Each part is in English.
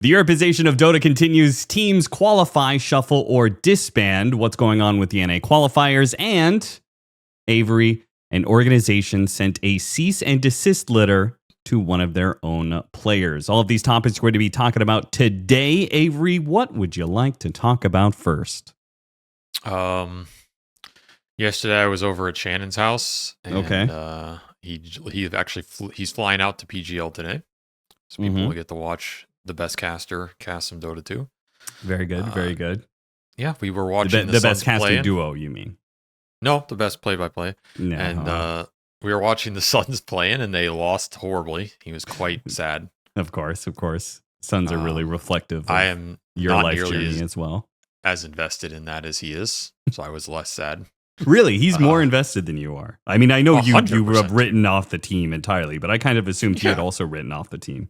The Europeization of Dota continues. Teams qualify, shuffle, or disband. What's going on with the NA qualifiers? And Avery, an organization, sent a cease and desist letter to one of their own players. All of these topics we're going to be talking about today. Avery, what would you like to talk about first? Yesterday I was over at Shannon's house. And, okay. He's flying out to PGL today, so people will get to watch the best caster cast some Dota 2. Very good, very good. Yeah, we were watching the best caster duo, you mean? No, the best play-by-play. No. And we were watching the Suns playing, and they lost horribly. He was quite sad. Of course. Suns are really reflective of I am your not life nearly journey as well. As invested in that as he is, so I was less sad. Really? He's more invested than you are. I mean, I know you 100%. have written off the team entirely, but I kind of assumed you had also written off the team.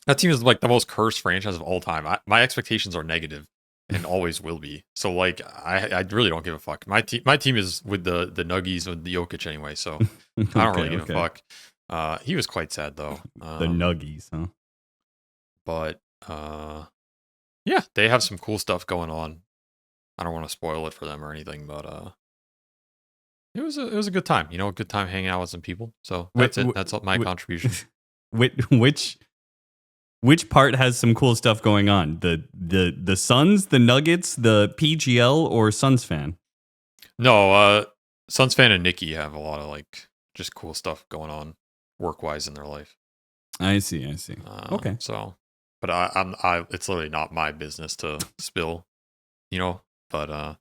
That team is like the most cursed franchise of all time. My expectations are negative and always will be. So like, I really don't give a fuck. My team is with the Nuggies with the Jokic anyway, so I don't really give a fuck. He was quite sad though. The Nuggies, huh? But yeah, they have some cool stuff going on. I don't want to spoil it for them or anything, but it was a good time. A good time hanging out with some people. So that's it. That's my contribution. Which part has some cool stuff going on? The Suns, the Nuggets, the PGL, or Suns fan? No, Suns fan and Nikki have a lot of like just cool stuff going on work wise in their life. I see. Okay. So, but I it's literally not my business to spill, but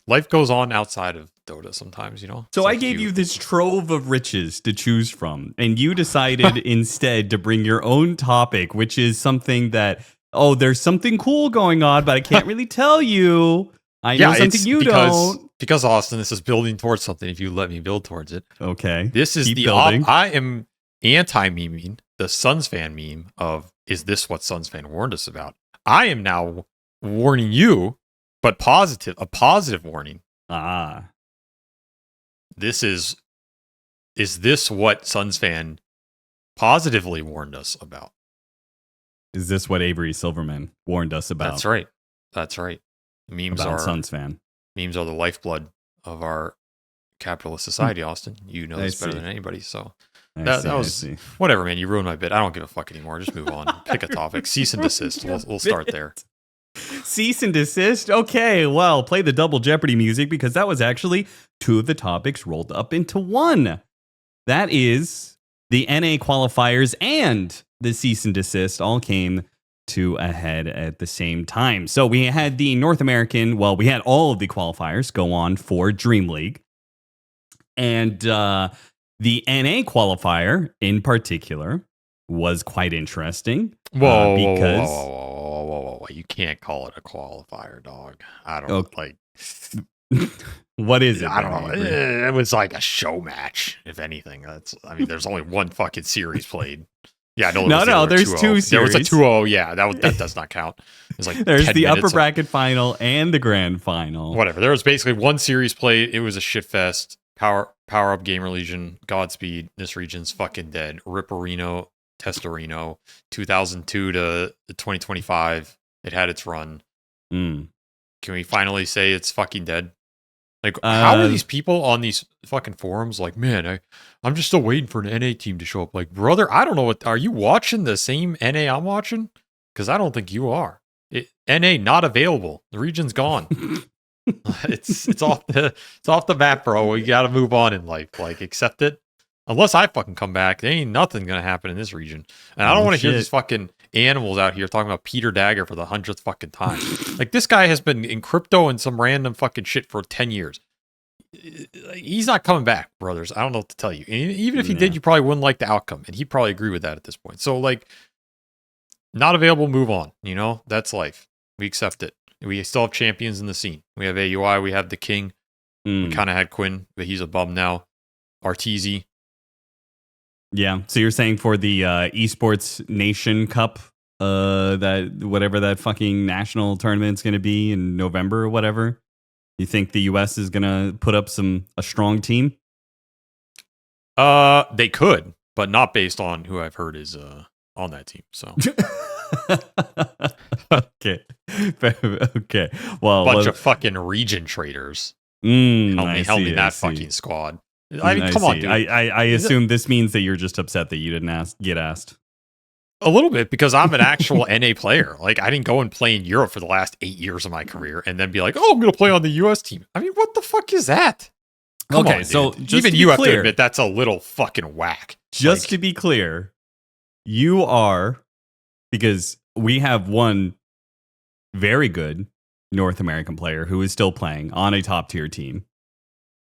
life goes on outside of Dota sometimes, So I gave you this trove of riches to choose from, and you decided instead to bring your own topic, which is something that, there's something cool going on, but I can't really tell you. I know something you don't. Because, Austin, this is building towards something if you let me build towards it. Okay. This is I am anti-meming the Suns fan meme of, is this what Suns fan warned us about? I am now warning you, but a positive warning. Is this what Suns fan positively warned us about? Is this what Avery Silverman warned us about? That's right. Memes about are Suns fan. Memes are the lifeblood of our capitalist society, Austin. You know this better than anybody. So that was whatever, man. You ruined my bit. I don't give a fuck anymore. Just move on. Pick a topic. Cease and desist. We'll start there. Cease and desist? Okay, well, play the double Jeopardy music because that was actually two of the topics rolled up into one. That is the NA qualifiers and the cease and desist all came to a head at the same time. So we had the North American, we had all of the qualifiers go on for Dream League. And the NA qualifier in particular was quite interesting. Whoa. You can't call it a qualifier, dog. I don't like. What is it? I don't know. It was like a show match, if anything. There's only one fucking series played. Yeah, there's two series. There was a 2-0. Yeah, that does not count. It's like there's the upper bracket final and the grand final. Whatever. There was basically one series played. It was a shit fest. Power up, GamerLegion. Godspeed. This region's fucking dead. Ripperino, Testorino. 2002 to 2025. It had its run. Can we finally say it's fucking dead? Like, how are these people on these fucking forums like, man, I'm just still waiting for an NA team to show up. Like, brother, I don't know are you watching the same NA I'm watching? Because I don't think you are. NA not available. The region's gone. it's off the map, bro. We got to move on in life. Like, accept it. Unless I fucking come back, there ain't nothing gonna happen in this region. And I don't want to hear these fucking animals out here talking about Peter Dagger for the 100th fucking time. Like, this guy has been in crypto and some random fucking shit for 10 years. He's not coming back, brothers. I don't know what to tell you. And even if he did, you probably wouldn't like the outcome. And he'd probably agree with that at this point. So, like, not available, move on. That's life. We accept it. We still have champions in the scene. We have AUI, we have the King. We kind of had Quinn, but he's a bum now. Arteezy. Yeah, so you're saying for the Esports Nation Cup, that whatever that fucking national tournament's going to be in November or whatever, you think the US is going to put up a strong team? They could, but not based on who I've heard is on that team. So Okay. Okay. Well, Bunch of fucking region traders. Help me that fucking squad. I mean, come on, dude. I assume this means that you're just upset that you didn't get asked. A little bit, because I'm an actual NA player. Like, I didn't go and play in Europe for the last 8 years of my career and then be like, oh, I'm going to play on the US team. I mean, what the fuck is that? Come on, so even you have to admit that's a little fucking whack. Just to be clear, you are, because we have one very good North American player who is still playing on a top tier team.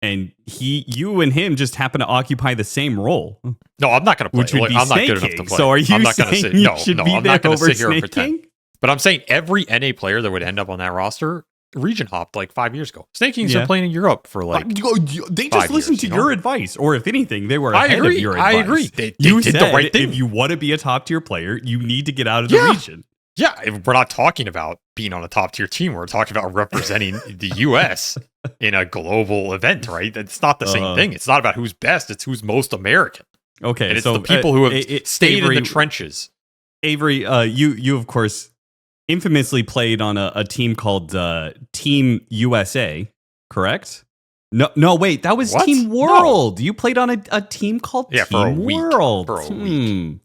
And you and him just happen to occupy the same role. No, I'm not going to play. Which would be I'm not snaking. good enough to play. So are you I'm not saying gonna say, you no, should no, be I'm there not going to over sit here and pretend. snaking? But I'm saying every NA player that would end up on that roster region hopped like 5 years ago. Snaking's been playing in Europe for like they just listened to your advice, or if anything, they were ahead of your I advice. agree. They you did said the right thing. If you want to be a top tier player, you need to get out of the region. Yeah, we're not talking about being on a top tier team. We're talking about representing the US in a global event, right? It's not the same thing. It's not about who's best. It's who's most American. Okay, and it's the people who have stayed Avery, in the trenches. Avery, you of course infamously played on a team called Team USA, correct? No, wait, that was Team World. No. You played on a team called Team for a World. For a week.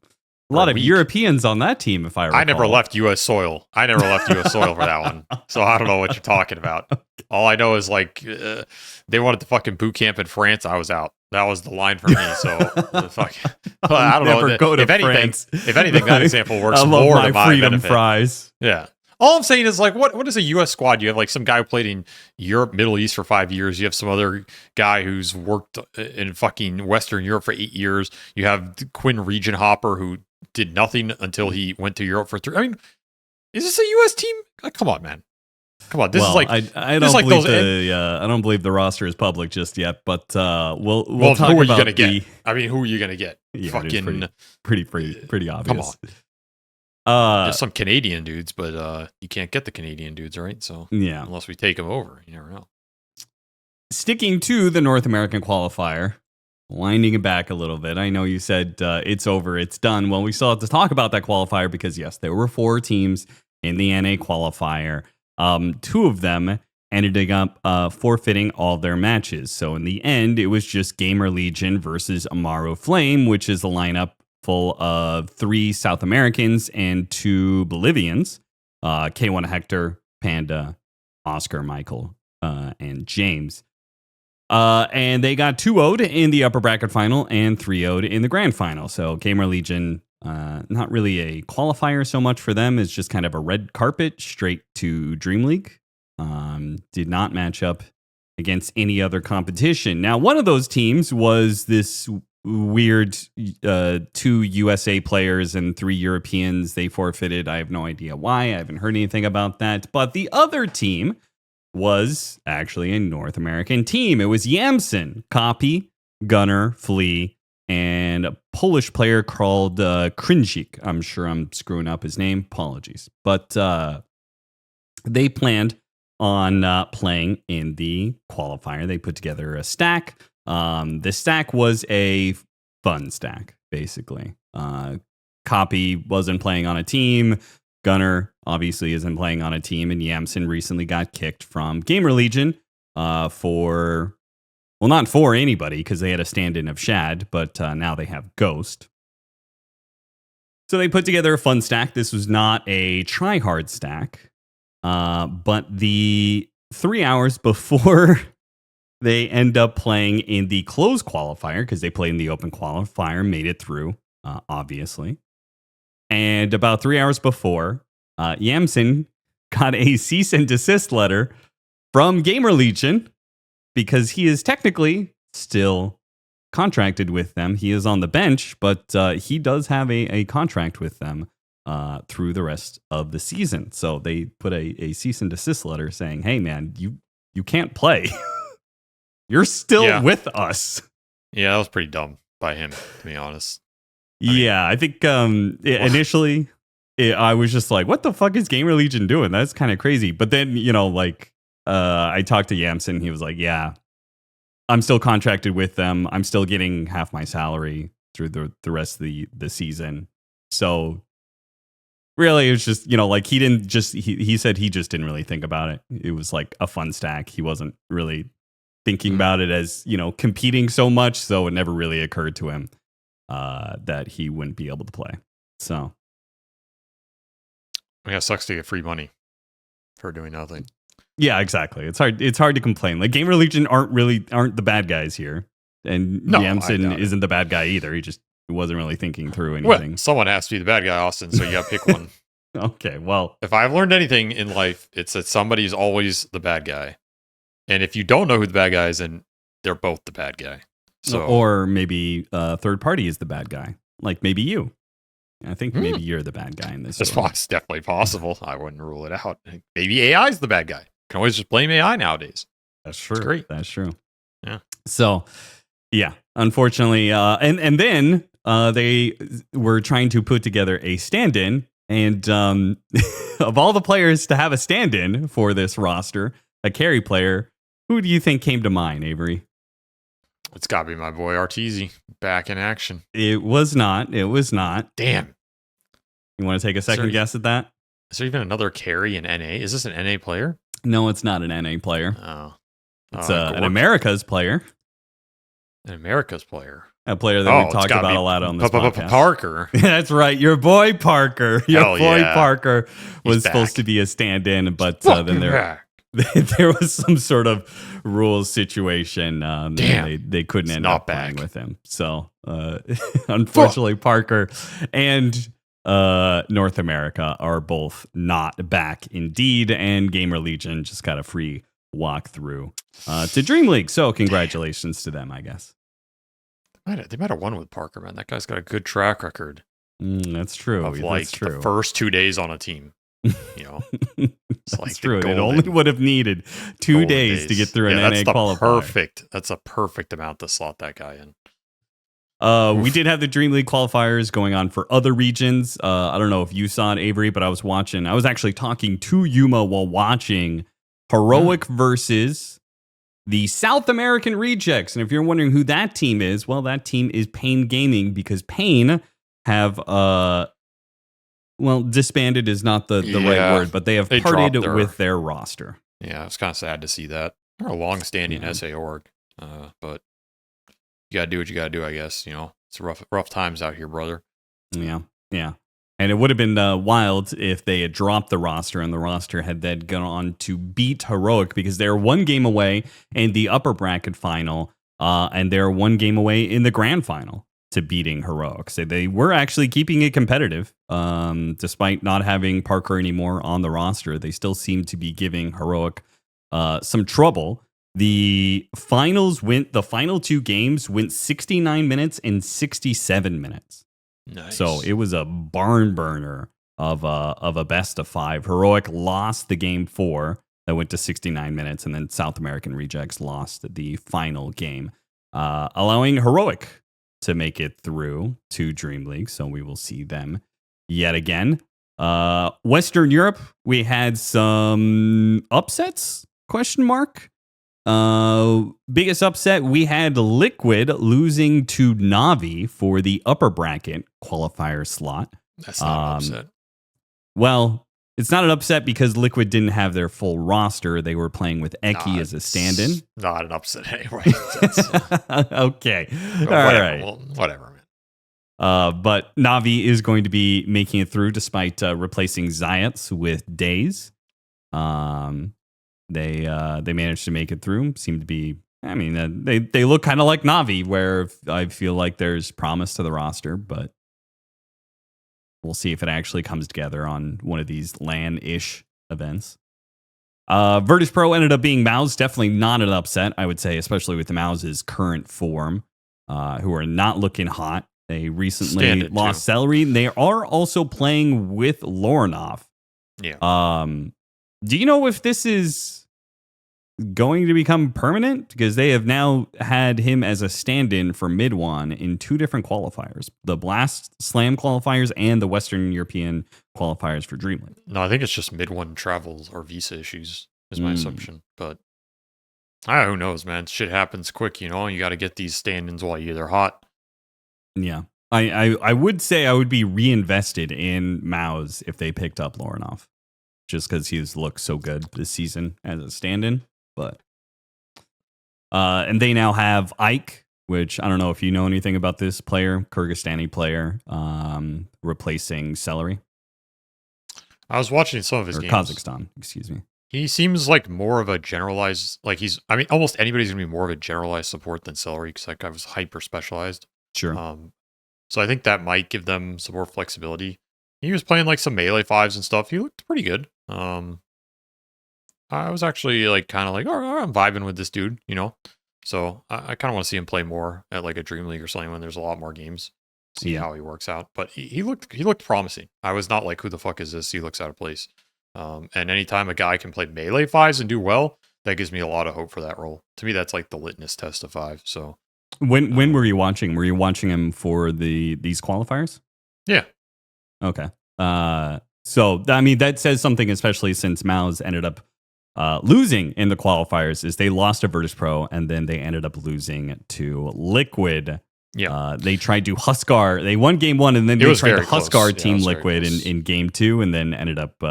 A lot of Europeans on that team, if I recall. I never left U.S. soil. For that one. So I don't know what you're talking about. All I know is, like, they wanted to fucking boot camp in France. I was out. That was the line for me. So, fuck. I don't know. If anything, that example works more to my freedom benefit. Fries. Yeah. All I'm saying is, like, what is a U.S. squad? You have, like, some guy who played in Europe, Middle East for 5 years. You have some other guy who's worked in fucking Western Europe for 8 years. You have Quinn Region Hopper, who did nothing until he went to Europe for 3. I mean, is this a U.S. team? Like, come on, man. Come on. This is like I don't believe the roster is public just yet, but we'll talk who are you about gonna get? I mean, who are you gonna get? Yeah, fucking pretty obvious. Come on. There's some Canadian dudes, but you can't get the Canadian dudes, right? So yeah, unless we take them over, you never know. Sticking to the North American qualifier, winding it back a little bit. I know you said it's over, it's done. Well, we still have to talk about that qualifier because, yes, there were 4 teams in the NA qualifier. 2 of them ended up forfeiting all their matches. So in the end, it was just GamerLegion versus Amaro Flame, which is a lineup full of 3 South Americans and 2 Bolivians, K1 Hector, Panda, Oscar, Michael, and James. And they got 2-0'd in the upper bracket final and 3-0'd in the grand final. So GamerLegion, not really a qualifier so much for them. It's just kind of a red carpet straight to Dream League. Did not match up against any other competition. Now, one of those teams was this weird 2 USA players and 3 Europeans. They forfeited. I have no idea why. I haven't heard anything about that. But the other team was actually a North American team. It was Yamsun, Copy, Gunner, Flea, and a Polish player called clinched. I'm sure I'm screwing up his name. Apologies. But they planned on playing in the qualifier. They put together a stack. The stack was a fun stack, basically. Copy wasn't playing on a team. Gunner obviously isn't playing on a team, and Yamsun recently got kicked from GamerLegion not for anybody, because they had a stand-in of Shad, but now they have Ghost. So they put together a fun stack. This was not a try-hard stack, but the 3 hours before they end up playing in the closed qualifier, because they played in the open qualifier, made it through, obviously. And about 3 hours before, Yamsun got a cease and desist letter from GamerLegion because he is technically still contracted with them. He is on the bench, but he does have a contract with them through the rest of the season. So they put a cease and desist letter saying, hey, man, you can't play. You're still with us. Yeah, that was pretty dumb by him, to be honest. I think initially I was just like, what the fuck is GamerLegion doing? That's kind of crazy. But then, I talked to Yamsun. He was like, yeah, I'm still contracted with them. I'm still getting half my salary through the rest of the season. So Really, it was just, like he said he just didn't really think about it. It was like a fun stack. He wasn't really thinking about it as, competing so much. So it never really occurred to him that he wouldn't be able to play. So. Yeah, it sucks to get free money for doing nothing. Yeah, exactly. It's hard to complain. Like GamerLegion aren't the bad guys here. And Yamsun isn't the bad guy either. He wasn't really thinking through anything. Well, someone has to be the bad guy, Austin, so you gotta pick one. Okay, well. If I've learned anything in life, it's that somebody's always the bad guy. And if you don't know who the bad guy is, then they're both the bad guy. So, or maybe third party is the bad guy. Like maybe you. I think maybe you're the bad guy in this. It's definitely possible. I wouldn't rule it out. Maybe AI is the bad guy. You can always just blame AI nowadays. That's true. It's great. That's true. Yeah. So, yeah, unfortunately, and then they were trying to put together a stand-in, and of all the players to have a stand-in for this roster, a carry player, who do you think came to mind, Avery? It's got to be my boy Arteezy back in action. It was not. Damn. You want to take a second guess at that? Is there even another carry in NA? Is this an NA player? No, it's not an NA player. Oh. It's an America's player. An America's player. A player that we've talked about a lot on this podcast. Parker. That's right. Your boy Parker. Parker was supposed to be a stand-in, but then there was some sort of rules situation. They couldn't end up playing with him. So, unfortunately, Parker and North America are both not back indeed, and GamerLegion just got a free walk through to Dream League. So, congratulations to them, I guess. They might have won with Parker, man. That guy's got a good track record. That's true. Of the first 2 days on a team. It's like true. It only would have needed 2 days to get through an NA qualifier. That's a perfect amount to slot that guy in. We did have the Dream League qualifiers going on for other regions. I don't know if you saw it, Avery, but I was actually talking to Yuma while watching Heroic versus the South American Rejects. And if you're wondering who that team is, well, that team is Pain Gaming, because Pain have disbanded is not the right word, but they parted with their roster. Yeah, it's kind of sad to see that. They're a long-standing SA org, but you gotta do what you gotta do, I guess. It's rough times out here, brother. Yeah. And it would have been wild if they had dropped the roster and the roster had then gone on to beat Heroic, because they're one game away in the upper bracket final, and they're one game away in the grand final to beating Heroic. So they were actually keeping it competitive, despite not having Parker anymore on the roster. They still seem to be giving Heroic some trouble. The final 2 games went 69 minutes and 67 minutes. Nice. So it was a barn burner of a best of 5. Heroic lost the game 4 that went to 69 minutes, and then South American Rejects lost the final game, allowing Heroic to make it through to Dream League. So we will see them yet again. Western Europe, we had some upsets? ? Biggest upset, we had Liquid losing to NAVI for the upper bracket qualifier slot. That's not an upset. Well, it's not an upset because Liquid didn't have their full roster. They were playing with Eki as a stand-in. Not an upset anyway. Okay. All right. Well, whatever, man. But NAVI is going to be making it through despite replacing Zayac with daze. They managed to make it through. Seem to be, they look kind of like NAVI, where I feel like there's promise to the roster, but we'll see if it actually comes together on one of these LAN-ish events. Virtus Pro ended up being Mouse. Definitely not an upset, I would say, especially with the Mouse's current form, who are not looking hot. They recently lost Celery. They are also playing with Lorinov. Yeah. Do you know if this is going to become permanent? Because they have now had him as a stand-in for Mid-1 in 2 different qualifiers. The Blast Slam qualifiers and the Western European qualifiers for Dream League. No, I think it's just Mid-1 travels or visa issues is my assumption. But who knows, man? Shit happens quick, You got to get these stand-ins while they're hot. Yeah. I would say I would be reinvested in Mao's if they picked up Lorinov, just because he's looked so good this season as a stand-in. But and they now have Ike, which I don't know if you know anything about this player, Kyrgyzstani player, replacing Celery. I was watching some of his games. Kazakhstan, excuse me. He seems like more of a generalized, like almost anybody's going to be more of a generalized support than Celery because that guy was hyper specialized. Sure. So I think that might give them some more flexibility. He was playing like some melee fives and stuff. He looked pretty good. I was actually like kind of like, oh, I'm vibing with this dude, you know? So I kind of want to see him play more at like a Dream League or something when there's a lot more games. See how he works out. But he looked promising. I was not like, who the fuck is this? He looks out of place. And anytime a guy can play melee fives and do well, that gives me a lot of hope for that role. To me, that's like the litmus test of five. So when were you watching? Were you watching him for these qualifiers? Yeah. Okay. So I mean that says something, especially since Mao's ended up losing in the qualifiers. Is they lost to Virtus Pro and then they ended up losing to Liquid. Yeah. They tried to Huskar. They won game one and then they tried to Huskar Team Liquid in game two and then ended up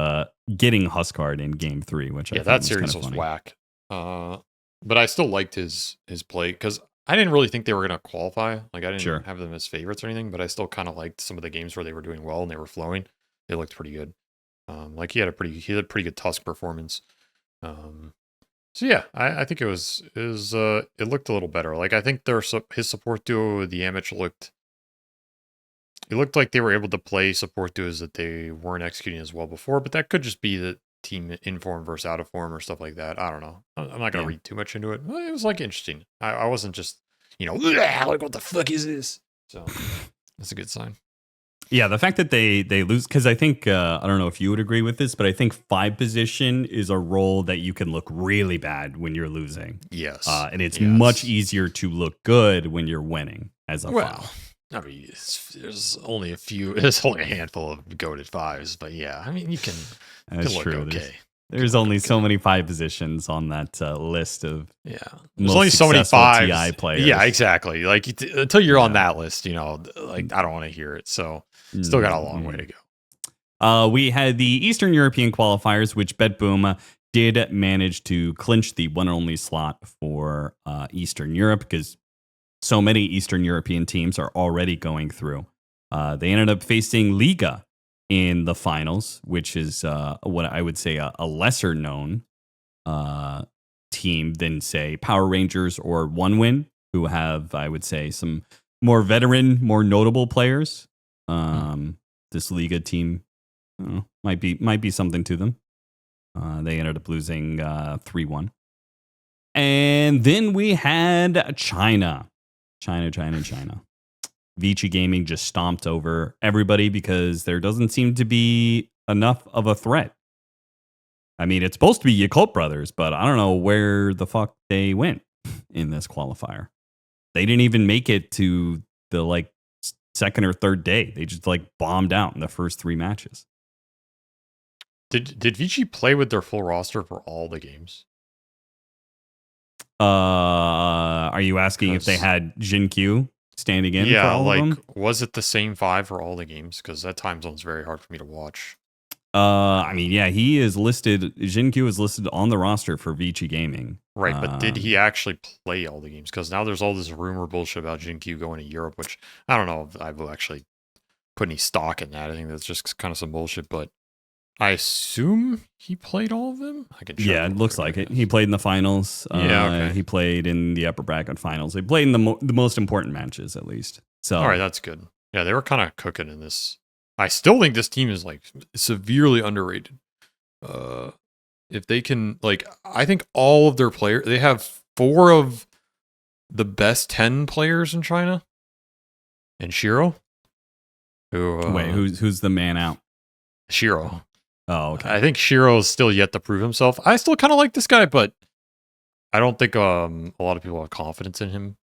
getting Huskar'd in game three, which I thought that series was whack. But I still liked his play because I didn't really think they were going to qualify. Like I didn't have them as favorites or anything, but I still kind of liked some of the games where they were doing well and they were flowing. They looked pretty good. Like he had a pretty good Tusk performance. So yeah, I think it looked a little better. Like I think his support duo with the Yamich looked like they were able to play support duos that they weren't executing as well before, but that could just be the team in form versus out of form or stuff like that. I don't know. I'm not going to read too much into it. It was like interesting. I wasn't just, like what the fuck is this? So that's a good sign. Yeah, the fact that they lose, because I think, I don't know if you would agree with this, but I think 5 position is a role that you can look really bad when you're losing. Yes. And it's much easier to look good when you're winning as a 5. I mean, there's only a handful of goated 5s, but yeah, I mean, you can look true. okay. There's only so many 5 positions on that list of There's only so many 5s. TI players. Yeah, exactly. Like until you're on that list, like I don't want to hear it. So still got a long way to go. We had the Eastern European qualifiers, which BetBoom did manage to clinch the one and only slot for Eastern Europe because so many Eastern European teams are already going through. They ended up facing Liga in the finals, which is what I would say a lesser known team than, say, Power Rangers or One Win, who have, I would say, some more veteran, more notable players. This Liga team might be something to them. They ended up losing 3-1. And then we had China. Vici Gaming just stomped over everybody because there doesn't seem to be enough of a threat. I mean, it's supposed to be Yakult Brothers, but I don't know where the fuck they went in this qualifier. They didn't even make it to the second or third day. They just bombed out in the first 3 matches. Did Vici play with their full roster for all the games? Are you asking if they had XinQ standing in? Yeah, for all of them? Was it the same 5 for all the games? Because that time zone's very hard for me to watch. I mean, yeah, he is listed. XinQ is listed on the roster for Vici Gaming. Right, but did he actually play all the games? Because now there's all this rumor bullshit about XinQ going to Europe, which I don't know if I will actually put any stock in that. I think that's just kind of some bullshit, but I assume he played all of them. I can. Yeah, it looks like it. He played in the finals. He played in the upper bracket finals. They played in the most important matches, at least. So, all right, that's good. Yeah, they were kind of cooking in this. I still think this team is severely underrated. If they can, I think all of their players, they have 4 of the best 10 players in China. And Shiro, who's the man out? Shiro. Oh, okay. I think Shiro's still yet to prove himself. I still kind of like this guy, but I don't think a lot of people have confidence in him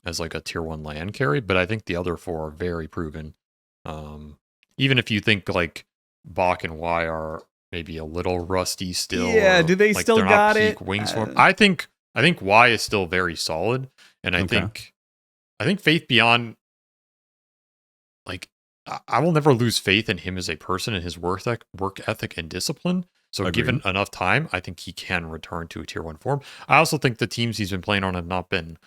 as a tier 1 land carry. But I think the other 4 are very proven. Even if you think Bach and Y are maybe a little rusty still. Yeah, do they still got it? Wings form. I think Y is still very solid, and I think Faith Beyond like I will never lose faith in him as a person and his work ethic and discipline. So Agreed. given enough time, I think he can return to a tier 1 form. I also think the teams he's been playing on have not been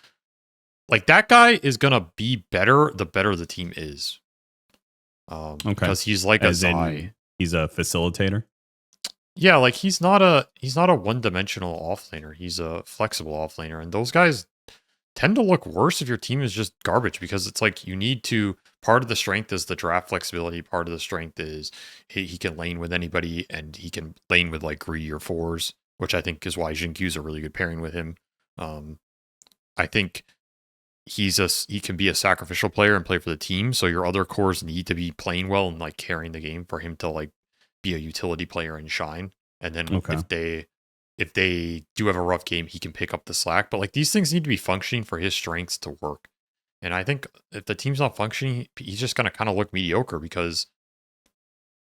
like that guy is gonna be better the better the team is. Because he's like As a in, he's a facilitator. Yeah, like he's not a one-dimensional offlaner. He's a flexible offlaner, and those guys tend to look worse if your team is just garbage because it's like you need to. Part of the strength is the draft flexibility. Part of the strength is he can lane with anybody, and he can lane with like greedy or fours, which I think is why XinQ is a really good pairing with him. I think he can be a sacrificial player and play for the team. So your other cores need to be playing well and like carrying the game for him to like be a utility player and shine. And then if they do have a rough game, he can pick up the slack. But like these things need to be functioning for his strengths to work. And I think if the team's not functioning, he's just gonna kind of look mediocre because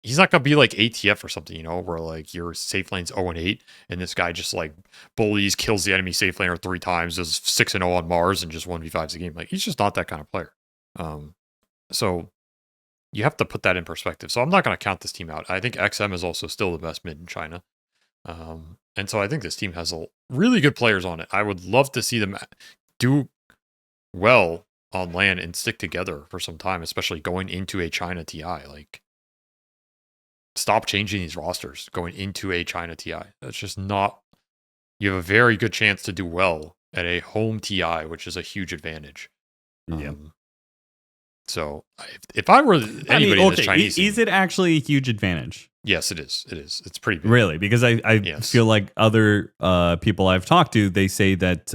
he's not gonna be like ATF or something, where like your safe lane's 0-8 and this guy just like bullies, kills the enemy safe laner 3 times, is 6-0 on Mars and just 1v5s a game. Like he's just not that kind of player. So you have to put that in perspective. So I'm not gonna count this team out. I think XM is also still the best mid in China. And so I think this team has really good players on it. I would love to see them do well on LAN and stick together for some time, especially going into a China TI. Like, stop changing these rosters going into a China TI. That's just not. You have a very good chance to do well at a home TI, which is a huge advantage. Yeah. So if I were anybody in this Chinese is it actually a huge advantage? Yes, it is. It is. It's pretty big. Really? Because I feel like other people I've talked to, they say that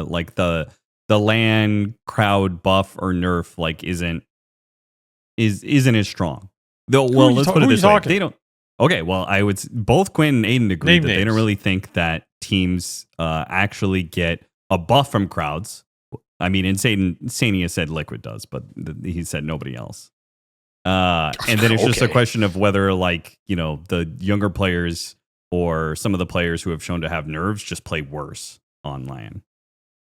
like the LAN crowd buff or nerf like isn't as strong. Though, well, let's put it this way. They don't. Okay, well, I would both Quinn and Aiden agree that they don't really think that teams actually get a buff from crowds. I mean, Sania said Liquid does, but he said nobody else. And then it's just a question of whether, like, the younger players or some of the players who have shown to have nerves just play worse on LAN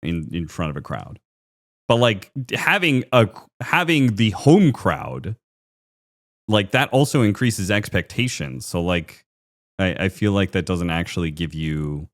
in front of a crowd. But like having the home crowd, like that also increases expectations. So like, I feel like that doesn't actually give you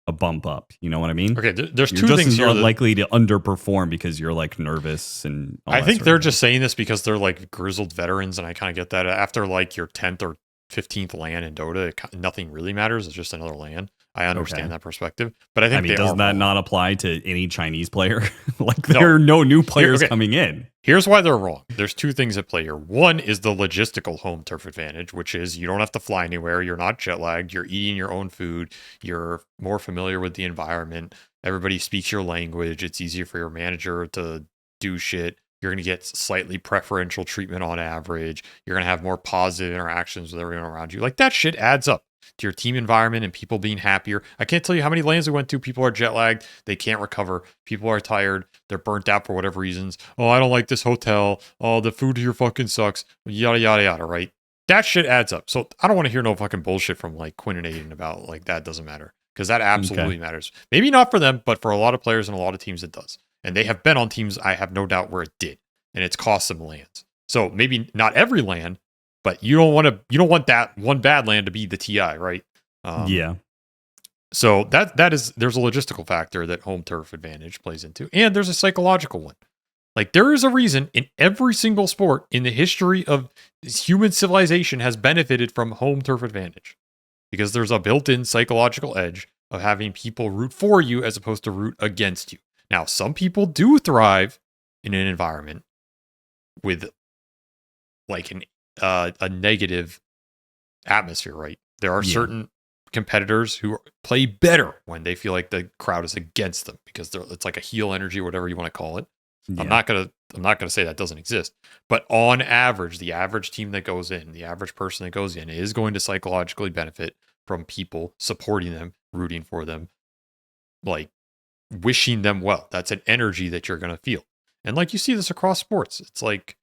a bump up. You know what I mean? Okay, there's you're two things here. You're likely to underperform because you're like nervous and. I think they're just saying this because they're like grizzled veterans, and I kind of get that. After like your 10th or 15th LAN in Dota, nothing really matters. It's just another LAN. I understand that perspective, but I mean, does that not apply to any Chinese player? Like there are no new players coming in. Here's why they're wrong. There's two things at play here. One is the logistical home turf advantage, which is you don't have to fly anywhere. You're not jet lagged. You're eating your own food. You're more familiar with the environment. Everybody speaks your language. It's easier for your manager to do shit. You're going to get slightly preferential treatment on average. You're going to have more positive interactions with everyone around you. Like that shit adds up to your team environment and people being happier. I can't tell you how many lanes we went to. People are jet lagged. They can't recover. People are tired. They're burnt out for whatever reasons. Oh, I don't like this hotel. Oh, the food here fucking sucks. Yada, yada, yada, right? That shit adds up. So I don't want to hear no fucking bullshit from like Quinn and Aiden about like that doesn't matter. Because that absolutely matters. Maybe not for them, but for a lot of players and a lot of teams it does. And they have been on teams, I have no doubt, where it did. And it's cost them lands. So maybe not every land, but you don't want that one bad land to be the TI, right? So there's a logistical factor that home turf advantage plays into, and there's a psychological one. Like there is a reason in every single sport in the history of human civilization has benefited from home turf advantage, because there's a built-in psychological edge of having people root for you as opposed to root against you. Now, some people do thrive in an environment with like a negative atmosphere, right? There are certain competitors who play better when they feel like the crowd is against them because it's like a heel energy, whatever you want to call it. I'm not gonna say that doesn't exist, but on average, the average team that goes in, the average person that goes in, is going to psychologically benefit from people supporting them, rooting for them, like wishing them well. That's an energy that you're gonna feel, and like you see this across sports. It's like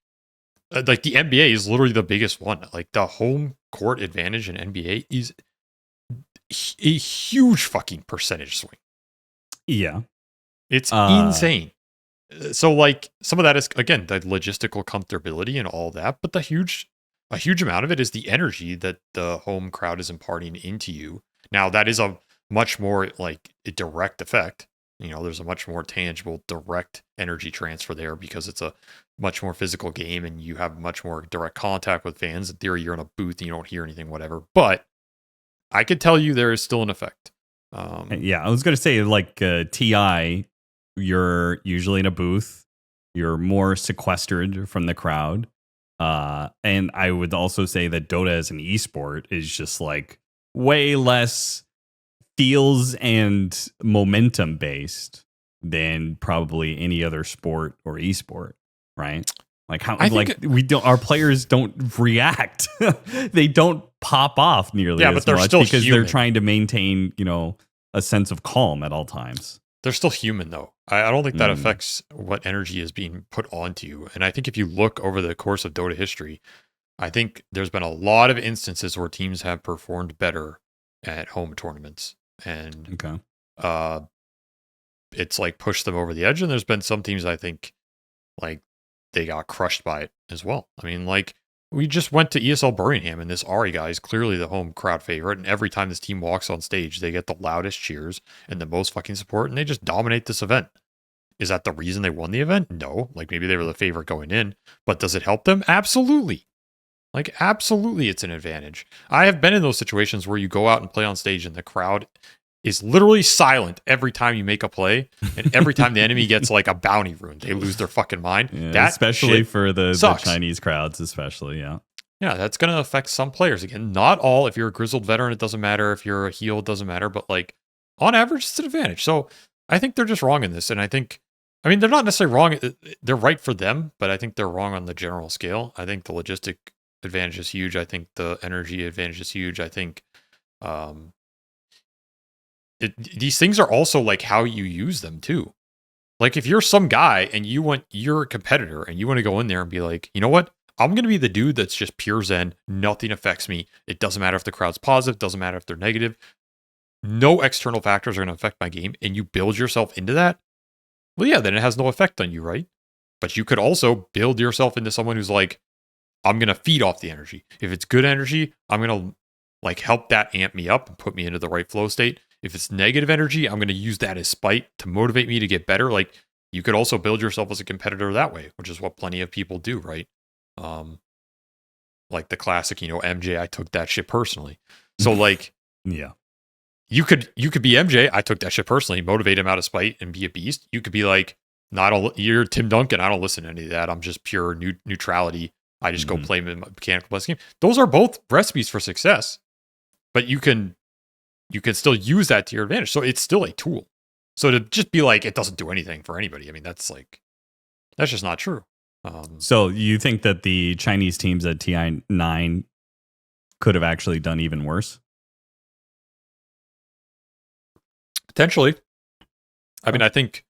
the NBA is literally the biggest one. Like the home court advantage in NBA is a huge fucking percentage swing. Yeah. It's insane. so like some of that is again the logistical comfortability and all that, but a huge amount of it is the energy that the home crowd is imparting into you. Now that is a much more like a direct effect. You know, there's a much more tangible, direct energy transfer there because it's a much more physical game and you have much more direct contact with fans. In theory, you're in a booth and you don't hear anything, whatever. But I could tell you there is still an effect. Yeah, I was going to say, like, TI, you're usually in a booth. You're more sequestered from the crowd. And I would also say that Dota as an esport is just, like, way less feels and momentum based than probably any other sport or esport, right? Like our players don't react. They don't pop off nearly as but they're much still because human. they're trying to maintain, you know, a sense of calm at all times. They're still human though. I don't think that affects what energy is being put onto you. And I think if you look over the course of Dota history, I think there's been a lot of instances where teams have performed better at home tournaments. And it's like pushed them over the edge. And there's been some teams I think like they got crushed by it as well. I mean, like we just went to ESL Birmingham and this Ari guy is clearly the home crowd favorite. And every time this team walks on stage, they get the loudest cheers and the most fucking support and they just dominate this event. Is that the reason they won the event? No. Like maybe they were the favorite going in, but does it help them? Absolutely. Like, absolutely, it's an advantage. I have been in those situations where you go out and play on stage and the crowd is literally silent every time you make a play. And every time the enemy gets like a bounty rune, they lose their fucking mind. Yeah, that especially for the sucks. Chinese crowds, especially, yeah. Yeah, that's going to affect some players. Again, not all. If you're a grizzled veteran, it doesn't matter. If you're a heel, it doesn't matter. But like, on average, it's an advantage. So I think they're just wrong in this. And I mean, they're not necessarily wrong. They're right for them, but I think they're wrong on the general scale. I think the logistic advantage is huge. I think the energy advantage is huge. I think these things are also like how you use them too. Like if you're some guy and you're a competitor and you want to go in there and be like, you know what? I'm going to be the dude that's just pure zen. Nothing affects me. It doesn't matter if the crowd's positive. Doesn't matter if they're negative. No external factors are going to affect my game. And you build yourself into that. Well, yeah, then it has no effect on you, right? But you could also build yourself into someone who's like, I'm going to feed off the energy. If it's good energy, I'm going to like help that amp me up and put me into the right flow state. If it's negative energy, I'm going to use that as spite to motivate me to get better. Like you could also build yourself as a competitor that way, which is what plenty of people do, right? Like the classic, MJ, I took that shit personally. So like, yeah, you could be MJ. I took that shit personally, motivate him out of spite and be a beast. You could be like, you're Tim Duncan. I don't listen to any of that. I'm just pure neutrality. I just go play mechanical plus game. Those are both recipes for success, but you can still use that to your advantage. So it's still a tool. So to just be like, it doesn't do anything for anybody. I mean, that's just not true. So you think that the Chinese teams at TI9 could have actually done even worse? Potentially. I mean, I think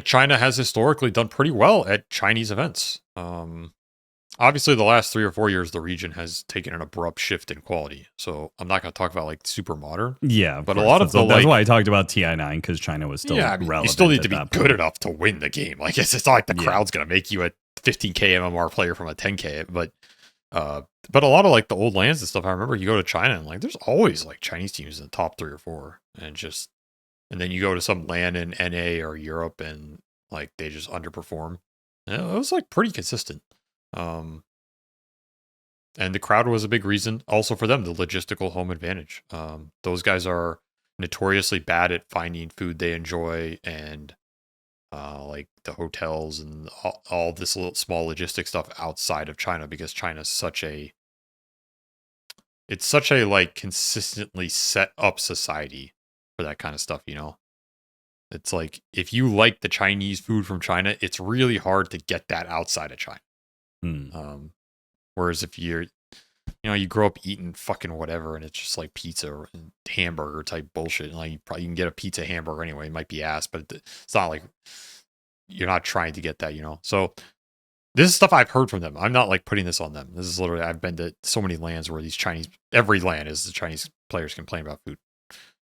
China has historically done pretty well at Chinese events. Obviously, the last 3 or 4 years, the region has taken an abrupt shift in quality. So I'm not going to talk about like super modern. Yeah, but a lot of that's why I talked about TI9 because China was still relevant. You still need to be good enough to win the game. Like it's not like the crowd's going to make you a 15k MMR player from a 10k. But a lot of like the old lands and stuff. I remember you go to China and like there's always like Chinese teams in the top 3 or 4, and then you go to some land in NA or Europe and like they just underperform. And it was like pretty consistent. And the crowd was a big reason also for them, the logistical home advantage. Those guys are notoriously bad at finding food they enjoy and like the hotels and all this little small logistic stuff outside of China, because China's such a like consistently set up society for that kind of stuff, It's like if you like the Chinese food from China, it's really hard to get that outside of China. Whereas if you grow up eating fucking whatever and it's just like pizza and hamburger type bullshit, and like you can get a pizza hamburger anyway. It might be ass, but it's not like you're not trying to get that, So this is stuff I've heard from them. I'm not like putting this on them. This is literally, I've been to so many lands where every land is the Chinese players complain about food.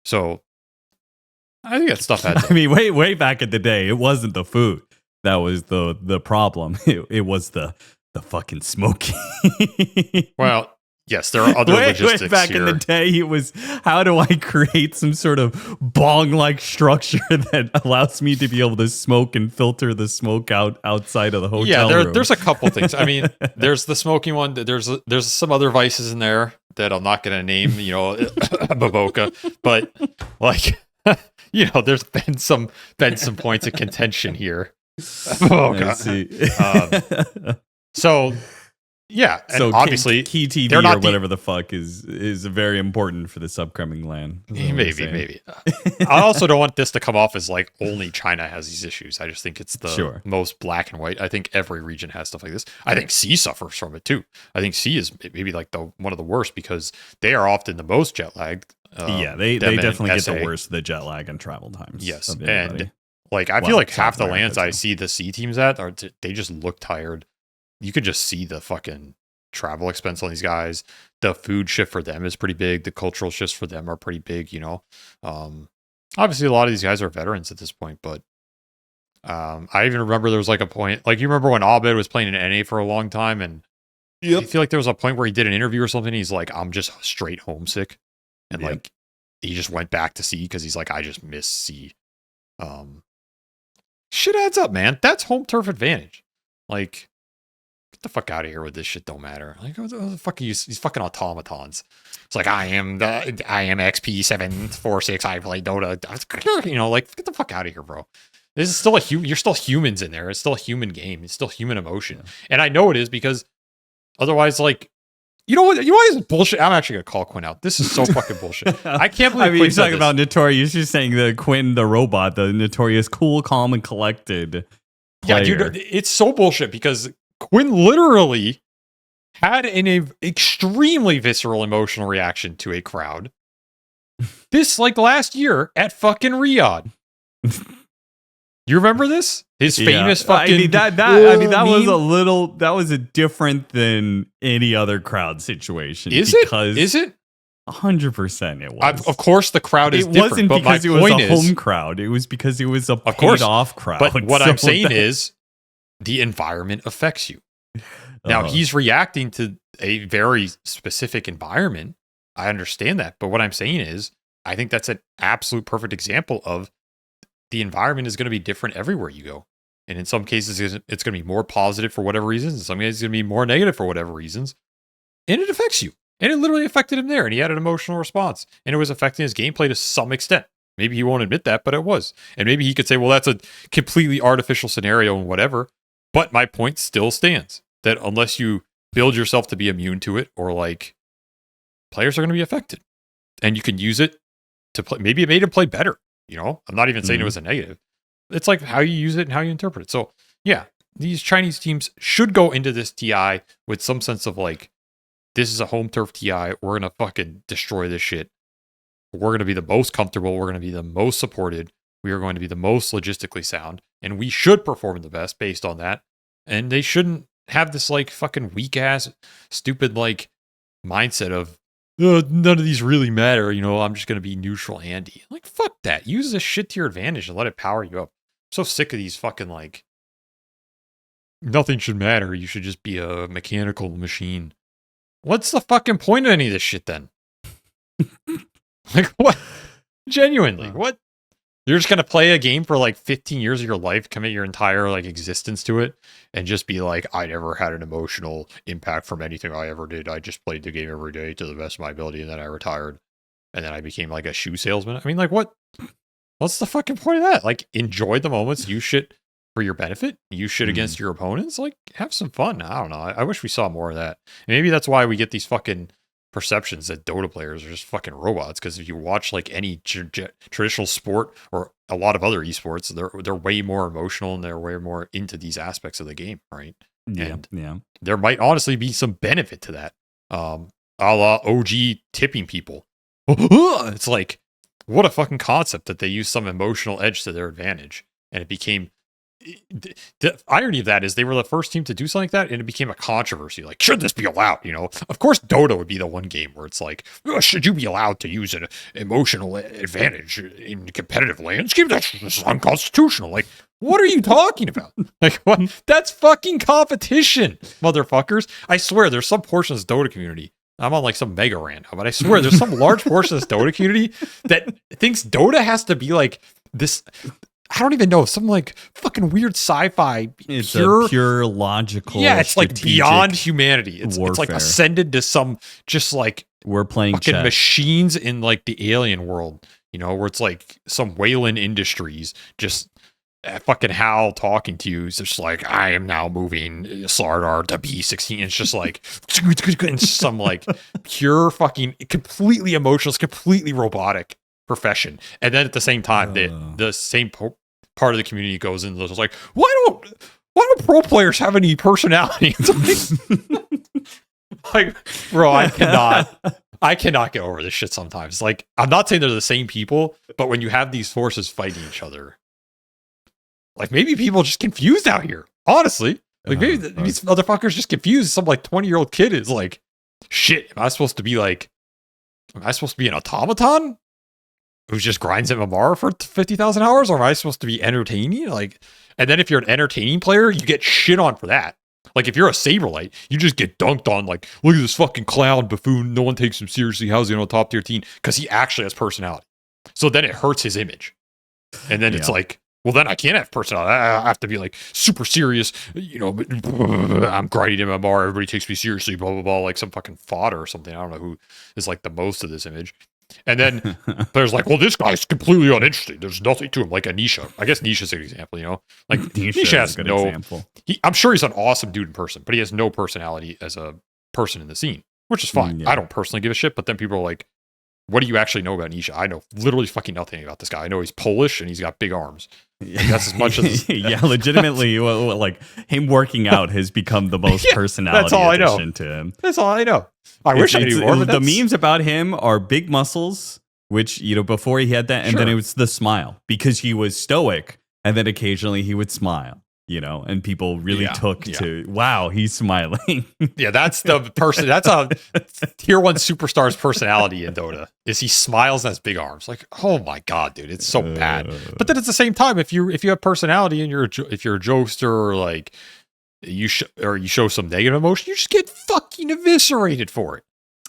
So I think that stuff had. I mean, way back in the day, it wasn't the food that was the problem. It was the fucking smoking. Well, yes, there are other logistics way back here. in the day, it was how do I create some sort of bong-like structure that allows me to be able to smoke and filter the smoke outside of the hotel room. There's a couple things. I mean, there's the smoking one. There's some other vices in there that I'm not going to name. Baboka, but like. There's been some points of contention here. Oh god. So yeah, and so obviously key TV or whatever the fuck is very important for this upcoming LAN. Maybe. I also don't want this to come off as like only China has these issues. I just think it's the most black and white. I think every region has stuff like this. I think C suffers from it too. I think C is maybe like one of the worst because they are often the most jet lagged. They definitely get the worst of the jet lag and travel times. Yes, and like I feel like half the lands I see the C teams at they just look tired. You could just see the fucking travel expense on these guys. The food shift for them is pretty big. The cultural shifts for them are pretty big. Obviously a lot of these guys are veterans at this point, but I even remember there was like a point, like you remember when Abed was playing in NA for a long time, and I feel like there was a point where he did an interview or something. He's like, I'm just straight homesick. And like he just went back to C because he's like, I just miss C. Shit adds up, man. That's home turf advantage. Like, get the fuck out of here with this shit. Don't matter. Like, what the fuck are these fucking automatons? It's like I am XP746. I play Dota. Like get the fuck out of here, bro. This is still you're still humans in there. It's still a human game. It's still human emotion. And I know it is because otherwise, like. You know what? You know what is bullshit? I'm actually gonna call Quinn out. This is so fucking bullshit. I can't believe. You're talking about Notorious. You're saying the Quinn, the robot, the Notorious, cool, calm, and collected. Player. Yeah, dude, it's so bullshit because Quinn literally had an extremely visceral emotional reaction to a crowd. This like last year at fucking Riyadh. You remember this? His famous fucking. That was a different than any other crowd situation. Is it? 100% it was. Of course, the crowd is different. It wasn't because it was a home crowd. It was because it was a paid-off crowd. But what I'm saying is, the environment affects you. Now he's reacting to a very specific environment. I understand that, but what I'm saying is, I think that's an absolute perfect example of. The environment is going to be different everywhere you go. And in some cases, it's going to be more positive for whatever reasons. In some cases, it's going to be more negative for whatever reasons. And it affects you. And it literally affected him there. And he had an emotional response. And it was affecting his gameplay to some extent. Maybe he won't admit that, but it was. And maybe he could say, well, that's a completely artificial scenario and whatever. But my point still stands. That unless you build yourself to be immune to it, or like, players are going to be affected. And you can use it to play. Maybe it made him play better. I'm not even saying it was a negative. It's like how you use it and how you interpret it. So, yeah, these Chinese teams should go into this TI with some sense of like, this is a home turf TI. We're going to fucking destroy this shit. We're going to be the most comfortable. We're going to be the most supported. We are going to be the most logistically sound. And we should perform the best based on that. And they shouldn't have this like fucking weak ass, stupid like mindset of, none of these really matter. I'm just going to be neutral handy. Like, fuck that. Use this shit to your advantage and let it power you up. I'm so sick of these fucking, like, nothing should matter. You should just be a mechanical machine. What's the fucking point of any of this shit then? Like, what? Genuinely, what? You're just going to play a game for like 15 years of your life, commit your entire like existence to it, and just be like, I never had an emotional impact from anything I ever did. I just played the game every day to the best of my ability, and then I retired. And then I became like a shoe salesman. I mean, like, what? What's the fucking point of that? Like, enjoy the moments. Use shit for your benefit. Use shit against your opponents. Like, have some fun. I don't know. I wish we saw more of that. And maybe that's why we get these fucking perceptions that Dota players are just fucking robots. Because if you watch like any traditional sport or a lot of other esports, they're way more emotional and they're way more into these aspects of the game, right? And there might honestly be some benefit to that. A la OG tipping people. It's like, what a fucking concept that they use some emotional edge to their advantage. And it became the irony of that is they were the first team to do something like that, and it became a controversy. Like, should this be allowed? You know, of course, Dota would be the one game where it's like, "Oh, should you be allowed to use an emotional advantage in competitive landscape? That's unconstitutional. Like, what are you talking about? Like, what? That's fucking competition, motherfuckers. I swear, there's some portion of this Dota community. I'm on like some mega rant, but I swear there's some large portion of this Dota community that thinks Dota has to be like this. I don't even know, some like fucking weird sci-fi. It's a pure logical. Yeah, it's like beyond humanity. It's like ascended to some just like we're playing fucking chess. Machines in like the alien world, you know, where it's like some Wayland Industries just fucking Hal talking to you is just like, I am now moving Slardar to B16. It's just like it's some like pure fucking completely emotional, completely robotic profession. And then at the same time, the same part of the community goes in and is like, why don't pro players have any personality? Like, bro, I cannot get over this shit sometimes. Like, I'm not saying they're the same people, but when you have these forces fighting each other, like maybe people are just confused out here. Honestly, like maybe these motherfuckers just confused. Some like 20-year-old kid is like, shit, am I supposed to be an automaton who just grinds MMR for 50,000 hours, or am I supposed to be entertaining? Like, and then if you're an entertaining player, you get shit on for that. Like, if you're a Saberlight, you just get dunked on. Like, look at this fucking clown buffoon. No one takes him seriously. How's he on a top tier team? Because he actually has personality. So then it hurts his image. And then it's like, well, then I can't have personality. I have to be like super serious. You know, I'm grinding MMR. Everybody takes me seriously. Blah blah blah. Like some fucking fodder or something. I don't know who is like the most of this image. And then there's like, well, this guy's completely uninteresting. There's nothing to him, like a Nisha. I guess Nisha's an example, you know? Like, Nisha has no... Example. I'm sure he's an awesome dude in person, but he has no personality as a person in the scene, which is fine. Yeah. I don't personally give a shit, but then people are like, what do you actually know about Nisha? I know literally fucking nothing about this guy. I know he's Polish and he's got big arms. Like, that's as much as... yeah, legitimately, like, him working out has become the most personality that's all addition I know. to him. That's all I know. I wish I knew more, but the memes about him are big muscles, which, you know, before he had that, and then it was the smile, because he was stoic, and then occasionally he would smile, you know, and people really took to, wow, he's smiling. Yeah, that's the person, that's a tier 1 superstar's personality in Dota, is he smiles and has big arms. Like, oh my god, dude, it's so bad. But then at the same time, if you have personality and if you're a jokester, or like you show some negative emotion, you just get fucking eviscerated for it.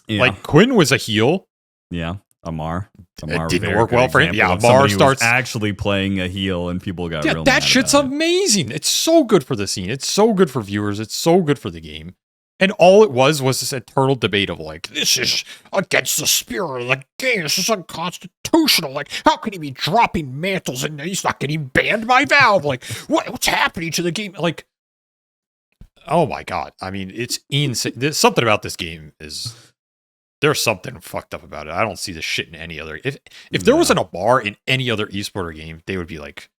Yeah. Like Quinn was a heel. Yeah. Amar it didn't work well for him. Yeah, Amar starts actually playing a heel, and people got real mad that shit's amazing. It's so good for the scene. It's so good for viewers. It's so good for the game. And all it was this eternal debate of like, this is against the spirit of the game. This is unconstitutional. Like, how can he be dropping mantles and he's not getting banned by Valve? Like, what's happening to the game? Like, oh my god. I mean, it's insane. There's something about this game is... There's something fucked up about it. I don't see this shit in any other... If there wasn't a bar in any other esporter game, they would be like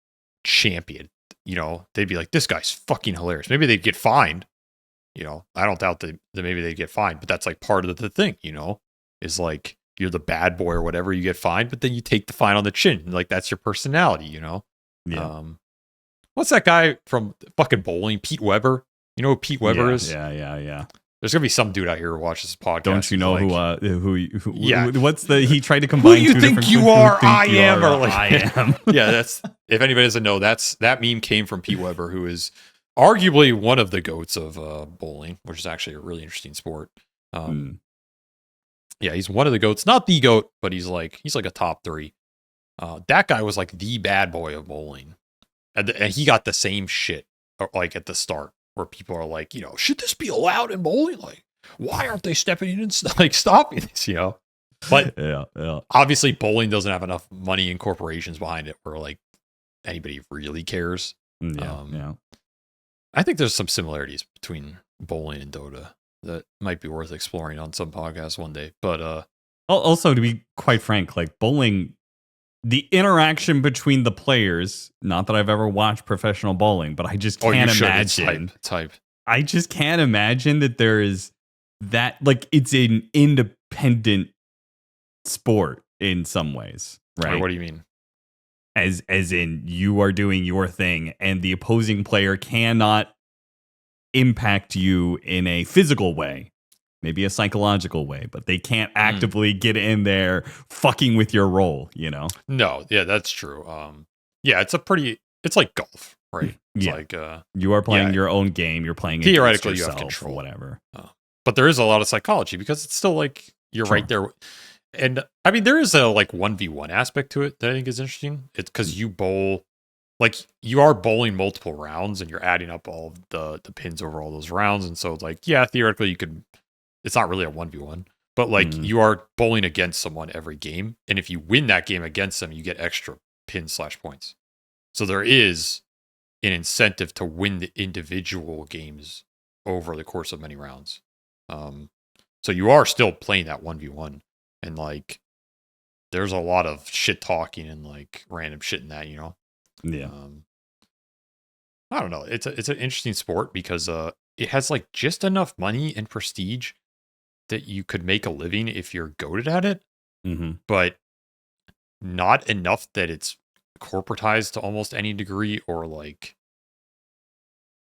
champion. You know, they'd be like, this guy's fucking hilarious. Maybe they'd get fined. You know, I don't doubt that maybe they'd get fined, but that's like part of the thing, you know, is like you're the bad boy or whatever, you get fined, but then you take the fine on the chin. Like, that's your personality, you know? Yeah. What's that guy from fucking bowling? Pete Weber? You know who Pete Weber is? Yeah. There's gonna be some dude out here who watches this podcast. Don't you know like, who? Yeah. What's the? He tried to combine. Who you think you are? I am. Or like, I am. Yeah. That's, if anybody doesn't know, that meme came from Pete Weber, who is arguably one of the goats of bowling, which is actually a really interesting sport. Yeah, he's one of the goats, not the goat, but he's like a top 3. That guy was like the bad boy of bowling, and he got the same shit like at the start, where people are like, you know, should this be allowed in bowling? Like, why aren't they stepping in and like stopping this? You know, but obviously bowling doesn't have enough money and corporations behind it where like anybody really cares. Yeah. I think there's some similarities between bowling and Dota that might be worth exploring on some podcast one day. But also, to be quite frank, like bowling, the interaction between the players, not that I've ever watched professional bowling, but I just can't imagine. Type. I just can't imagine that there is that, like, it's an independent sport in some ways, right? What do you mean? as in you are doing your thing and the opposing player cannot impact you in a physical way, maybe a psychological way, but they can't actively get in there fucking with your role, you know? No, yeah, that's true. Yeah, it's like golf, right? It's Yeah. like You are playing your own game. You're playing theoretically against you have yourself control, or whatever. But there is a lot of psychology because it's still like you're right there. And I mean, there is a like 1v1 aspect to it that I think is interesting. It's because you bowl, like you are bowling multiple rounds and you're adding up all of the pins over all those rounds. And so like, yeah, theoretically you could, it's not really a 1v1, but like you are bowling against someone every game. And if you win that game against them, you get extra pins/points. So there is an incentive to win the individual games over the course of many rounds. So you are still playing that 1v1, and like there's a lot of shit talking and like random shit in that, you know. Yeah. I don't know. It's an interesting sport because it has like just enough money and prestige that you could make a living if you're goated at it, but not enough that it's corporatized to almost any degree, or like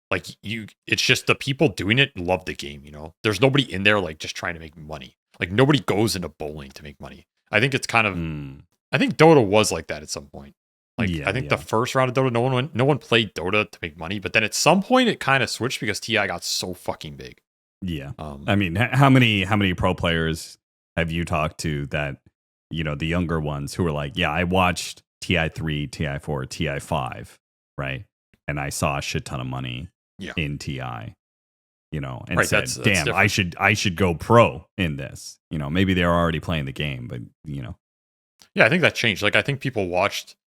it's just the people doing it love the game, you know. There's nobody in there like just trying to make money. Like nobody goes into bowling to make money. I think it's kind of I think Dota was like that at some point. Like I think the first round of Dota no one played Dota to make money, but then at some point it kind of switched because TI got so fucking big. Yeah. I mean, how many pro players have you talked to that, you know, the younger ones who are like, yeah, I watched TI3, TI4, TI5, right? And I saw a shit ton of money in TI, you know, and said, that's damn, different. I should go pro in this. You know, maybe they're already playing the game, but, you know. Yeah, I think that changed. Like, I think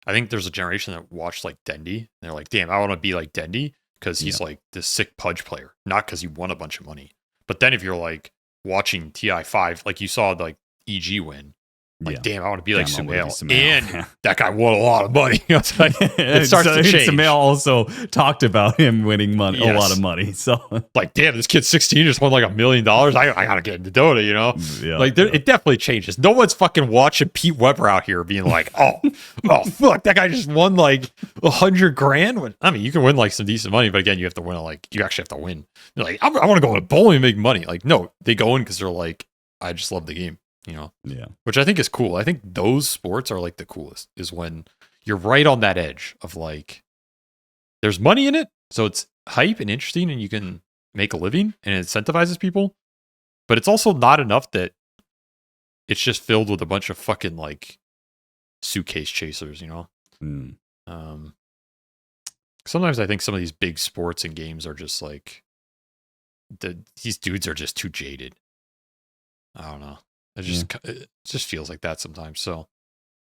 I think there's a generation that watched like Dendy. And they're like, damn, I want to be like Dendy because he's like this sick Pudge player, not because he won a bunch of money. But then if you're like watching TI5, like you saw like EG win, like, damn, I want to be like Sumail. And that guy won a lot of money. It's like, it starts to change. Sumail also talked about him winning money, a lot of money. So, like, damn, this kid's 16, just won like $1 million. I got to get into Dota, you know? It definitely changes. No one's fucking watching Pete Weber out here being like, oh, fuck, that guy just won like $100,000. I mean, you can win like some decent money, but again, you have to win, like, you actually have to win. They're like, I want to go into bowling and make money. Like, no, they go in because they're like, I just love the game. You know, which I think is cool. I think those sports are like the coolest, is when you're right on that edge of like, there's money in it, so it's hype and interesting, and you can make a living, and it incentivizes people. But it's also not enough that it's just filled with a bunch of fucking like suitcase chasers, you know. Sometimes I think some of these big sports and games are just like these dudes are just too jaded. I don't know. It just feels like that sometimes. So,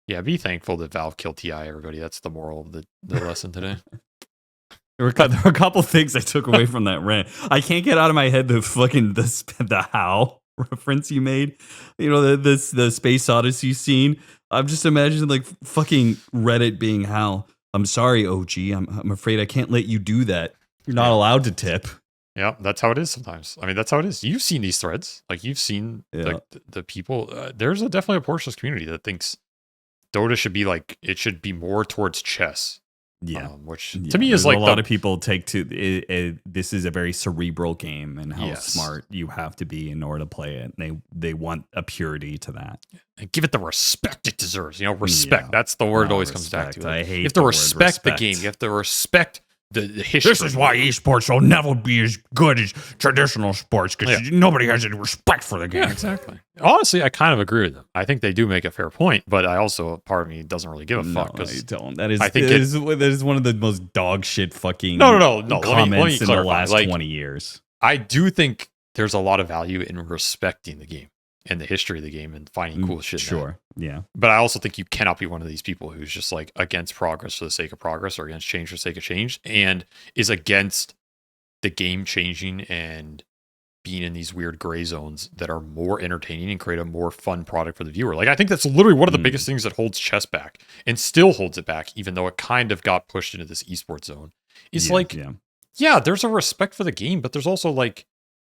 yeah, be thankful that Valve killed TI, everybody. That's the moral of the lesson today. There were a couple things I took away from that rant. I can't get out of my head the how reference you made. You know, the Space Odyssey scene. I'm just imagining like fucking Reddit being how. I'm sorry, OG. I'm afraid I can't let you do that. You're not allowed to tip. Yeah, that's how it is sometimes. I mean, that's how it is. You've seen these threads. Like, you've seen like the people. There's definitely a portion of this community that thinks Dota should be like, it should be more towards chess. Yeah. Which to me is like a lot of people take to this is a very cerebral game and how smart you have to be in order to play it. And they want a purity to that. And give it the respect it deserves. You know, respect. That's the word it always comes back to. I hate you have to respect the game. You have to respect the history. This is why esports will never be as good as traditional sports, because nobody has any respect for the game. Yeah, exactly. Honestly, I kind of agree with them. I think they do make a fair point, but I also, part of me doesn't really give a fuck. No, I don't. That is one of the most dog shit fucking no. comments Let me in the last 20 years. I do think there's a lot of value in respecting the game and the history of the game and finding cool shit. Sure. Yeah. But I also think you cannot be one of these people who's just like against progress for the sake of progress, or against change for the sake of change, and is against the game changing and being in these weird gray zones that are more entertaining and create a more fun product for the viewer. Like, I think that's literally one of the biggest things that holds chess back, and still holds it back, even though it kind of got pushed into this esports zone. It's there's a respect for the game, but there's also like,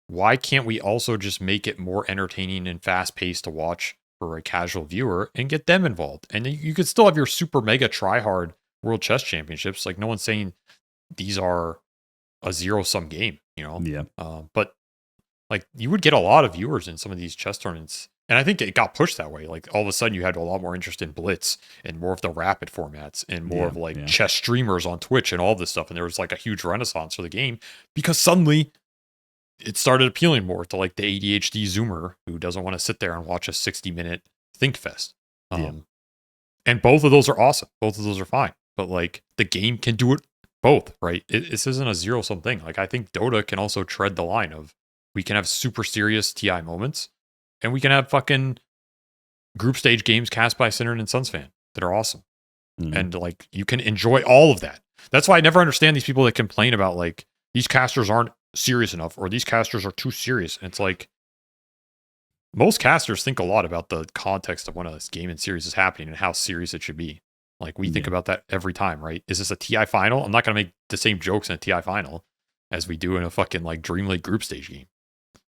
why can't we also just make it more entertaining and fast paced to watch for a casual viewer and get them involved. And you could still have your super mega try hard world chess championships. Like no one's saying these are a zero-sum game, you know? Yeah. But like you would get a lot of viewers in some of these chess tournaments. And I think it got pushed that way. Like all of a sudden you had a lot more interest in Blitz and more of the rapid formats and more of like chess streamers on Twitch and all this stuff. And there was like a huge renaissance for the game because suddenly it started appealing more to like the ADHD Zoomer who doesn't want to sit there and watch a 60-minute think fest. And both of those are awesome. Both of those are fine. But like the game can do it both, right? This isn't a zero-sum thing. Like I think Dota can also tread the line of we can have super serious TI moments and we can have fucking group stage games cast by Sinner and Sons fan that are awesome. And like you can enjoy all of that. That's why I never understand these people that complain about like these casters aren't serious enough or these casters are too serious. And it's like most casters think a lot about the context of when a game and series is happening and how serious it should be. Like we think about that every time, right? Is this a TI final? I'm not going to make the same jokes in a TI final as we do in a fucking like Dream League group stage game.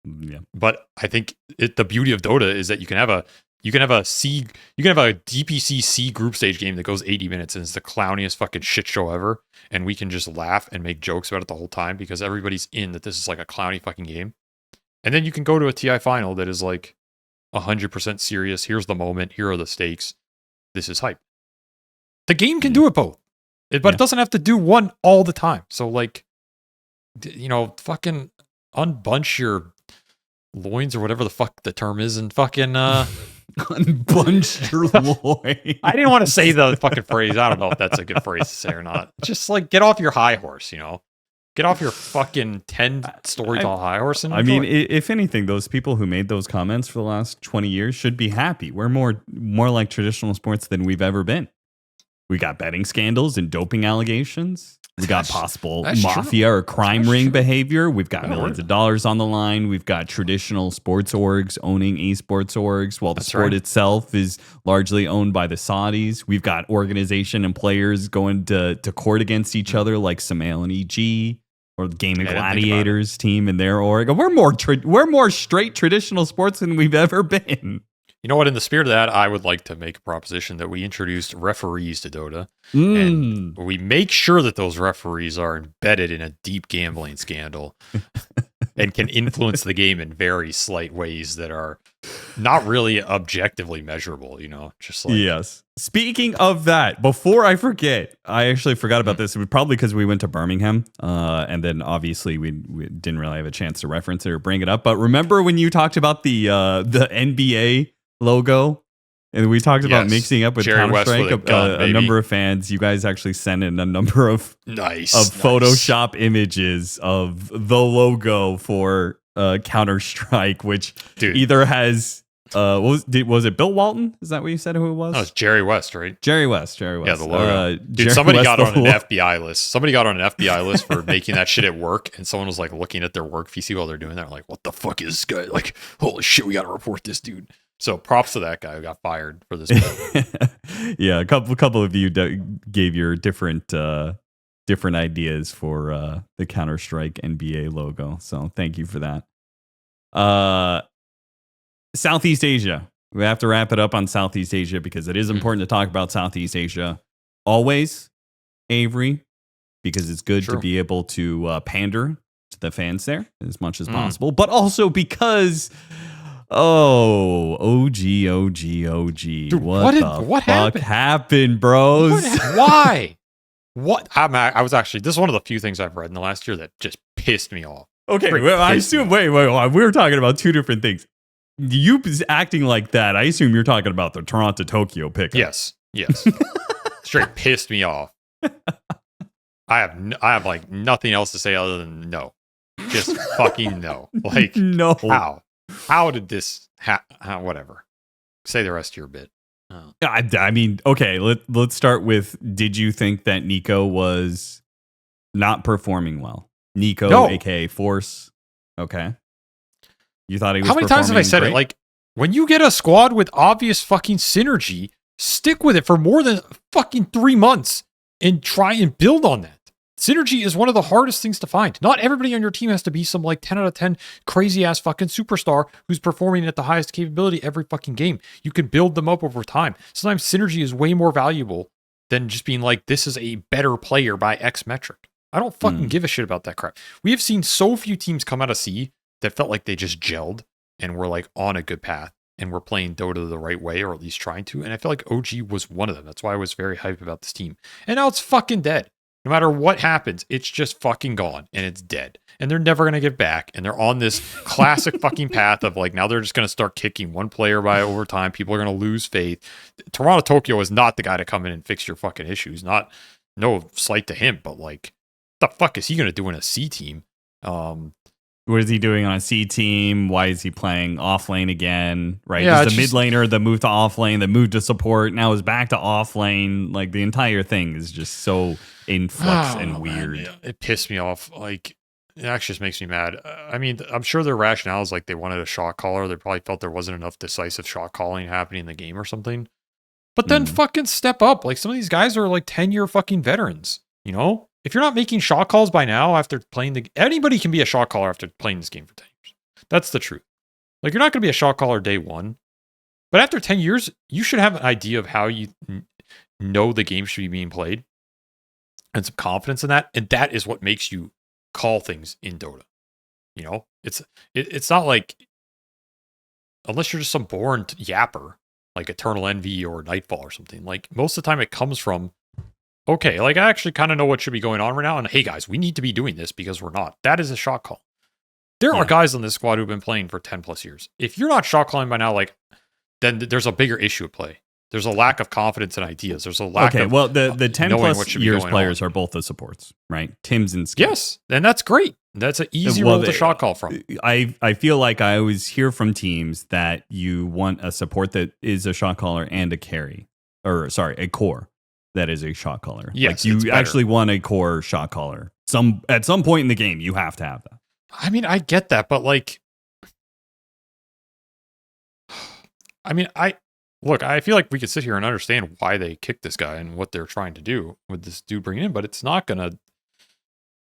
Yeah. But I think the beauty of Dota is that you can have a DPC C group stage game that goes 80 minutes and it's the clowniest fucking shit show ever. And we can just laugh and make jokes about it the whole time because everybody's in that this is like a clowny fucking game. And then you can go to a TI final that is like 100% serious. Here's the moment. Here are the stakes. This is hype. The game can do it both, but it doesn't have to do one all the time. So like, you know, fucking unbunch your loins or whatever the fuck the term is and fucking unbunch your loins. I didn't want to say the fucking phrase. I don't know if that's a good phrase to say or not. Just like get off your high horse, you know? Get off your fucking 10 story tall high horse. And I mean, if anything, those people who made those comments for the last 20 years should be happy. We're more like traditional sports than we've ever been. We got betting scandals and doping allegations. We got possible mafia or crime ring behavior. We've got millions of dollars on the line. We've got traditional sports orgs owning esports orgs while the sport itself is largely owned by the Saudis. We've got organization and players going to court against each other like Samael and EG or the Gaming Gladiators team and their org. We're more straight traditional sports than we've ever been. You know what? In the spirit of that, I would like to make a proposition that we introduced referees to Dota. And we make sure that those referees are embedded in a deep gambling scandal and can influence the game in very slight ways that are not really objectively measurable, you know? Just like yes. Speaking of that, before I forget, I actually forgot about this. It was probably because we went to Birmingham, and then obviously we didn't really have a chance to reference it or bring it up. But remember when you talked about the NBA logo, and we talked about mixing up with Counter-Strike. A number of fans, you guys actually sent in a number of Photoshop images of the logo for Counter-Strike, which either has was it Bill Walton? Is that what you said who it was? No, it's Jerry West, right? Jerry West. Yeah, the logo. Somebody got on an FBI list. Somebody got on an FBI list for making that shit at work, and someone was like looking at their work PC while they're doing that. Like, what the fuck is this guy? Like, holy shit, we got to report this dude. So props to that guy who got fired for this. Yeah, a couple of you gave your different ideas for the Counter-Strike NBA logo. So thank you for that. Southeast Asia. We have to wrap it up on Southeast Asia because it is important to talk about Southeast Asia always, Avery, because it's good to be able to pander to the fans there as much as possible, but also because OG. Dude, what the fuck happened, bros? Why? What? I was actually, this is one of the few things I've read in the last year that just pissed me off. Okay, well, I assume, wait, we were talking about two different things. You acting like that, I assume you're talking about the Toronto-Tokyo pickup. Yes. Straight pissed me off. I have like nothing else to say other than no. Just fucking no. Like, no. How did this whatever. Say the rest of your bit. Oh. I mean, okay, let's start with, did you think that Nikko was not performing well? Nikko, aka Force. Okay. You thought he was How many times have I said great? it? Like, when you get a squad with obvious fucking synergy, stick with it for more than fucking 3 months and try and build on that. Synergy is one of the hardest things to find. Not everybody on your team has to be some like 10 out of 10 crazy ass fucking superstar who's performing at the highest capability every fucking game. You can build them up over time. Sometimes synergy is way more valuable than just being like, this is a better player by X metric. I don't fucking give a shit about that crap. We have seen so few teams come out of C that felt like they just gelled and were like on a good path and were playing Dota the right way, or at least trying to. And I feel like OG was one of them. That's why I was very hyped about this team. And now it's fucking dead. No matter what happens, it's just fucking gone and it's dead. And they're never going to get back. And they're on this classic fucking path of like, now they're just going to start kicking one player by overtime. People are going to lose faith. TORONTOTOKYO is not the guy to come in and fix your fucking issues. No slight to him, but like, what the fuck is he going to do in a C team? What is he doing on a C team? Why is he playing off lane again? Right? Yeah, He's the mid laner that moved to off lane, that moved to support, now is back to off lane. Like the entire thing is just so in flux and weird. Man. It pissed me off. Like, it actually just makes me mad. I mean, I'm sure their rationale is like they wanted a shot caller. They probably felt there wasn't enough decisive shot calling happening in the game or something. But then fucking step up. Like some of these guys are like 10-year fucking veterans, you know? If you're not making shot calls by now after playing anybody can be a shot caller after playing this game for 10 years. That's the truth. Like you're not going to be a shot caller day one, but after 10 years, you should have an idea of how you know the game should be being played and some confidence in that. And that is what makes you call things in Dota. You know, it's not like, unless you're just some born yapper, like Eternal Envy or Nightfall or something, like most of the time it comes from, okay, like I actually kind of know what should be going on right now. And hey, guys, we need to be doing this because we're not. That is a shot call. There are guys on this squad who've been playing for 10 plus years. If you're not shot calling by now, like, then there's a bigger issue at play. There's a lack of confidence and ideas. There's a lack of the 10 plus years players are both the supports, right? Tim's and Skip. Yes, and that's great. That's an easy role to shot call from. I feel like I always hear from teams that you want a support that is a shot caller and a carry. Or, sorry, a core that is a shot caller. Yes, like you actually want a core shot caller. At some point in the game, you have to have that. I mean, I get that, but like, I mean, I feel like we could sit here and understand why they kicked this guy and what they're trying to do with this dude bringing in, but it's not gonna.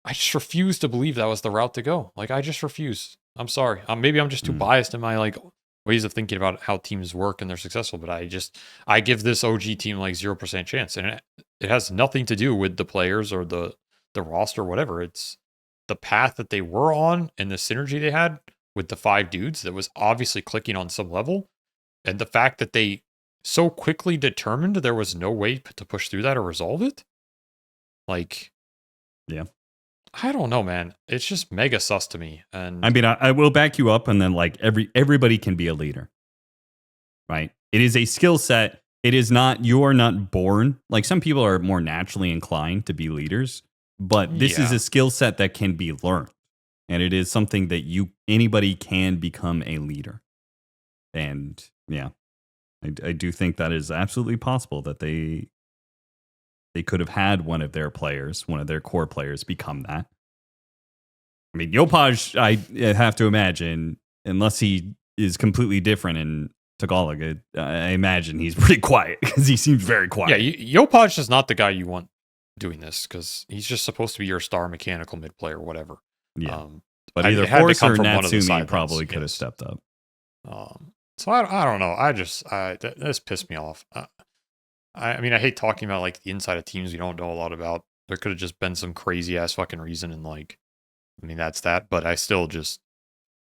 I just refuse to believe that was the route to go. Like, I just refuse. I'm sorry. Maybe I'm just too biased in my like ways of thinking about how teams work and they're successful, but I give this OG team like 0% chance, and it has nothing to do with the players or the roster or whatever. It's the path that they were on and the synergy they had with the 5 dudes that was obviously clicking on some level, and the fact that they so quickly determined there was no way to push through that or resolve it. Like, yeah. I don't know, man. It's just mega sus to me. And I mean, I will back you up, and then like everybody can be a leader, right? It is a skill set. It is not, you are not born. Like some people are more naturally inclined to be leaders, but this is a skill set that can be learned, and it is something that anybody can become a leader. And yeah, I do think that is absolutely possible that they could have had one of their core players become that. I mean, Yopaj, I have to imagine, unless he is completely different in Tagalog, I imagine he's pretty quiet because he seems very quiet. Yeah, Yopaj is not the guy you want doing this because he's just supposed to be your star mechanical mid player, whatever. Yeah. But either Force or Natsumi probably could have stepped up. So I don't know. This pissed me off. I mean, I hate talking about like the inside of teams we don't know a lot about. There could have just been some crazy ass fucking reason, and like, I mean, that's that. But I still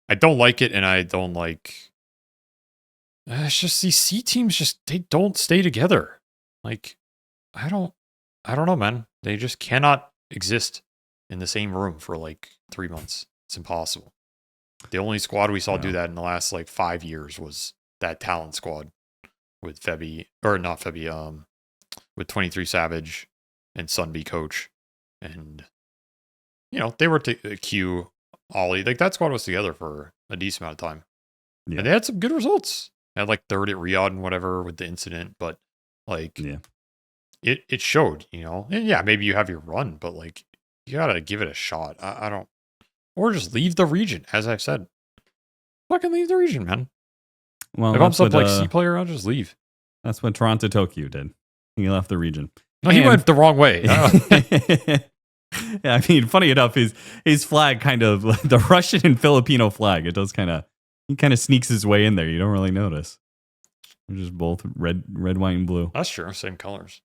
I don't like it, and I don't like. It's just these C teams they don't stay together. Like, I don't know, man. They just cannot exist in the same room for like 3 months. It's impossible. The only squad we saw do that in the last like 5 years was that talent squad with with 23 Savage and Sunby coach. And, you know, they were Q, Ollie. Like, that squad was together for a decent amount of time. Yeah. And they had some good results. They had like third at Riyadh and whatever with the incident, but like, it showed, you know. And yeah, maybe you have your run, but like, you gotta give it a shot. I don't, or just leave the region, as I've said. Fucking leave the region, man. Well, if I'm some like C player, I'll just leave. That's what TORONTOTOKYO did. He left the region. No, he went the wrong way. I mean, funny enough, his flag kind of the Russian and Filipino flag. It does he kind of sneaks his way in there. You don't really notice. They're just both red, white, and blue. That's true. Same colors.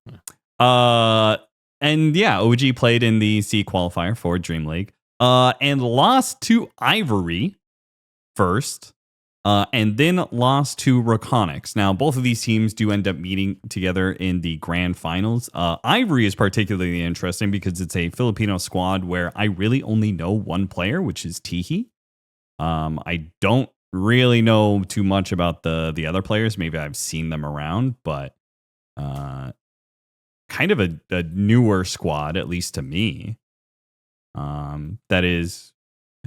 And yeah, OG played in the C qualifier for Dream League. And lost to Avery first. And then lost to Raconics. Now, both of these teams do end up meeting together in the grand finals. Ivory is particularly interesting because it's a Filipino squad where I really only know one player, which is Tihi. I don't really know too much about the other players. Maybe I've seen them around, but kind of a newer squad, at least to me. That is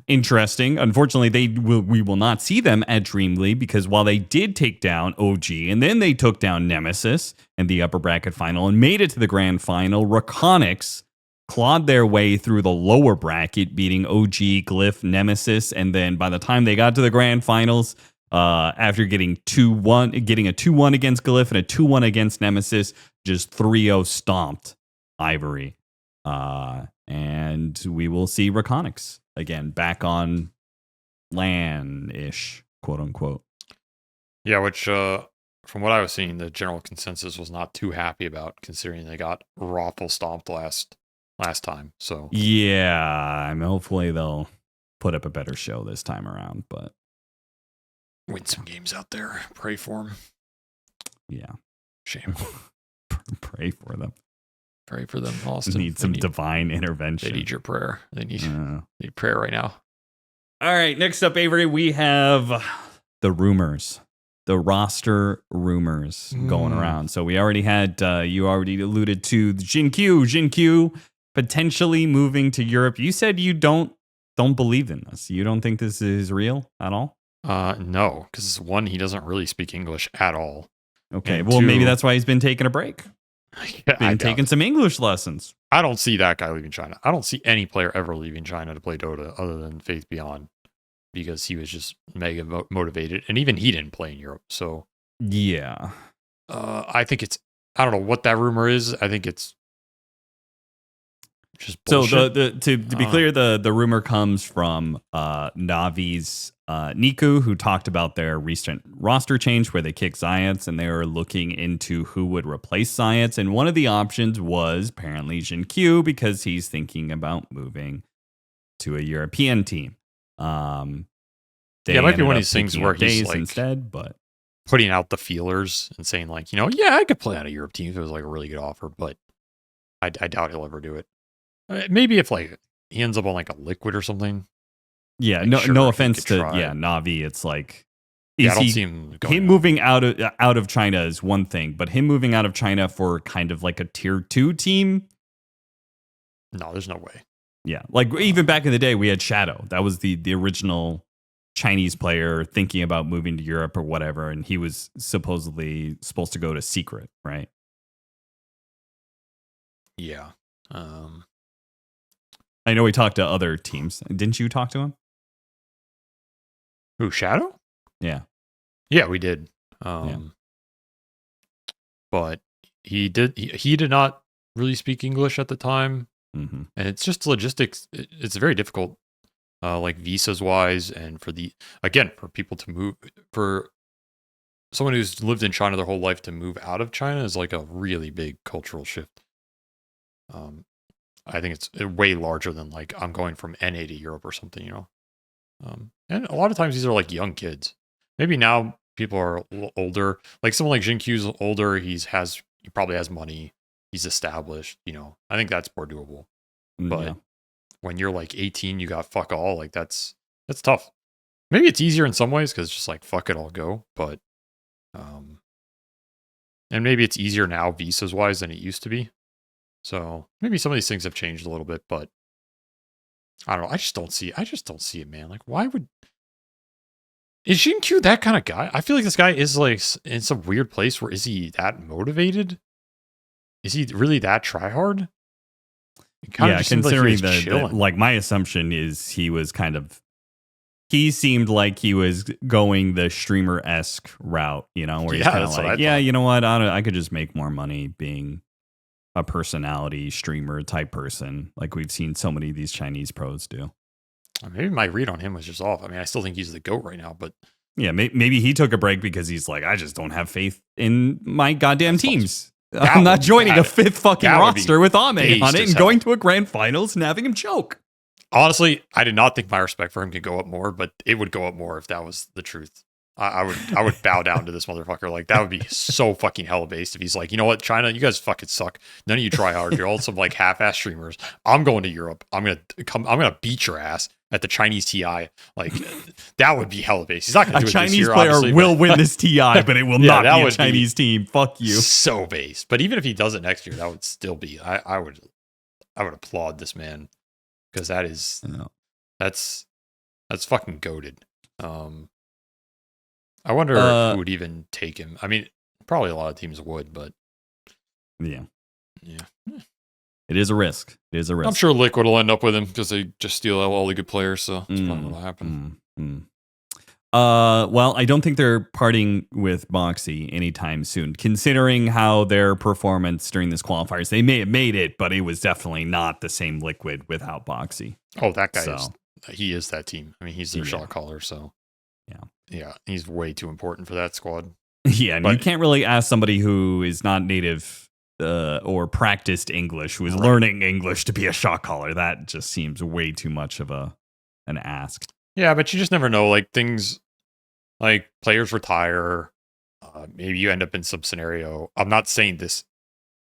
interesting. Unfortunately, we will not see them at Dream League because while they did take down OG and then they took down Nemesis in the upper bracket final and made it to the grand final, Raconics clawed their way through the lower bracket, beating OG, Glyph, Nemesis, and then by the time they got to the grand finals, after getting a 2-1 against Glyph and a 2-1 against Nemesis, just 3-0 stomped Ivory. And we will see Raconics again back on LAN-ish, quote unquote. Yeah, which from what I was seeing, the general consensus was not too happy about, considering they got raffle stomped last time. So yeah, I mean, hopefully they'll put up a better show this time around, but win some games out there. Pray for them. Yeah, shame. Pray for them. Pray for them, Austin. Need some divine intervention. They need your prayer. They need prayer right now. All right, next up, Avery, we have the rumors. The roster rumors going around. So we already had, you already alluded to XinQ potentially moving to Europe. You said you don't believe in this. You don't think this is real at all? No, because one, he doesn't really speak English at all. Okay, well, maybe that's why he's been taking a break. Yeah, taking some English lessons. I don't see that guy leaving China. I don't see any player ever leaving China to play Dota other than Faith Beyond, because he was just mega motivated, and even he didn't play in Europe. So yeah, I think I don't know what that rumor is. I think it's just bullshit. So to be clear, the rumor comes from Navi's Nikko, who talked about their recent roster change where they kicked Zayac and they were looking into who would replace Zayac. And one of the options was apparently XinQ because he's thinking about moving to a European team. It might be one of these things where he's like instead, but putting out the feelers and saying like, yeah, I could play on a Europe team if it was like a really good offer, but I doubt he'll ever do it. Maybe if like he ends up on like a Liquid or something. Yeah, like, no offense to Navi. It's like I don't see him moving out of China is one thing, but him moving out of China for kind of like a tier 2 team. No, there's no way. Yeah, like even back in the day, we had Shadow. That was the original Chinese player thinking about moving to Europe or whatever, and he was supposedly supposed to go to Secret, right? Yeah. I know we talked to other teams. Didn't you talk to him? Who, Shadow? Yeah. Yeah, we did. But he did not really speak English at the time. Mm-hmm. And it's just logistics. It's very difficult, like visas wise, and for people to move, for someone who's lived in China their whole life to move out of China is like a really big cultural shift. I think it's way larger than like I'm going from NA to Europe or something, and a lot of times these are like young kids. Maybe now people are a little older. Like someone like XinQ's older. He probably has money. He's established. I think that's more doable. But when you're like 18, you got fuck all. Like that's tough. Maybe it's easier in some ways because it's just like fuck it, I'll go. But and maybe it's easier now visas wise than it used to be. So maybe some of these things have changed a little bit, but I don't know. I just don't see it, man. Like, why is XinQ that kind of guy? I feel like this guy is like in some weird place where is he that motivated? Is he really that tryhard? Yeah, considering like my assumption is he seemed like he was going the streamer-esque route, where he's kind of like, yeah, you know what? I could just make more money being a personality streamer type person, like we've seen so many of these Chinese pros do. Maybe my read on him was just off. I mean, I still think he's the GOAT right now, but yeah, maybe he took a break because he's like, I just don't have faith in my goddamn teams. I'm not joining a fifth fucking roster with Ame on it and going to a grand finals and having him choke. Honestly, I did not think my respect for him could go up more, but it would go up more if that was the truth. I would bow down to this motherfucker. Like, that would be so fucking hella based if he's like, you know what, China, you guys fucking suck. None of you try hard. You're all some like half-ass streamers. I'm going to Europe. I'm gonna beat your ass at the Chinese TI. Like, that would be hella based. He's not gonna do it Chinese this year, player will win this TI, but it will not be a Chinese team. Fuck you. So based. But even if he does it next year, that would still be. I would applaud this man, because that is that's fucking goated. I wonder who would even take him. I mean, probably a lot of teams would, but yeah. It is a risk. I'm sure Liquid will end up with him because they just steal all the good players, so that's probably what'll happen. Well, I don't think they're parting with Boxy anytime soon, considering how their performance during this qualifiers. They may have made it, but it was definitely not the same Liquid without Boxy. Oh, that guy he is that team. I mean, he's their shot caller, so yeah, he's way too important for that squad. Yeah, and you can't really ask somebody who is not native or practiced English, who is learning English, to be a shot caller. That just seems way too much of an ask. Yeah, but you just never know. Like, things like players retire. Maybe you end up in some scenario. I'm not saying this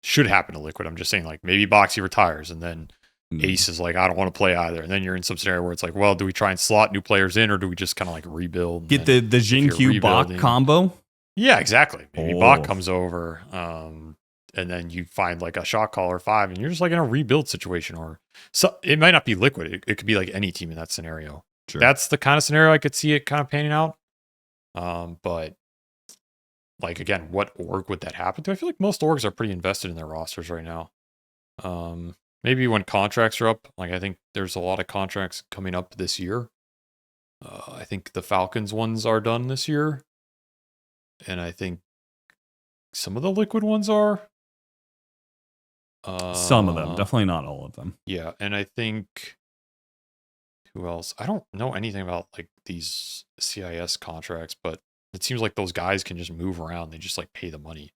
should happen to Liquid. I'm just saying, like, maybe Boxy retires and then Ace is like, I don't want to play either. And then you're in some scenario where it's like, well, do we try and slot new players in, or do we just kind of like rebuild? Get the XinQ Bach combo? Yeah, exactly. Maybe Bach comes over, and then you find like a shot caller 5, and you're just like in a rebuild situation. Or so it might not be Liquid. It could be like any team in that scenario. Sure. That's the kind of scenario I could see it kind of panning out. But like, again, what org would that happen to? I feel like most orgs are pretty invested in their rosters right now. Maybe when contracts are up, like I think there's a lot of contracts coming up this year. I think the Falcons ones are done this year. And I think some of the Liquid ones are. Some of them, definitely not all of them. Yeah, and I think, who else? I don't know anything about like these CIS contracts, but it seems like those guys can just move around. They just like pay the money.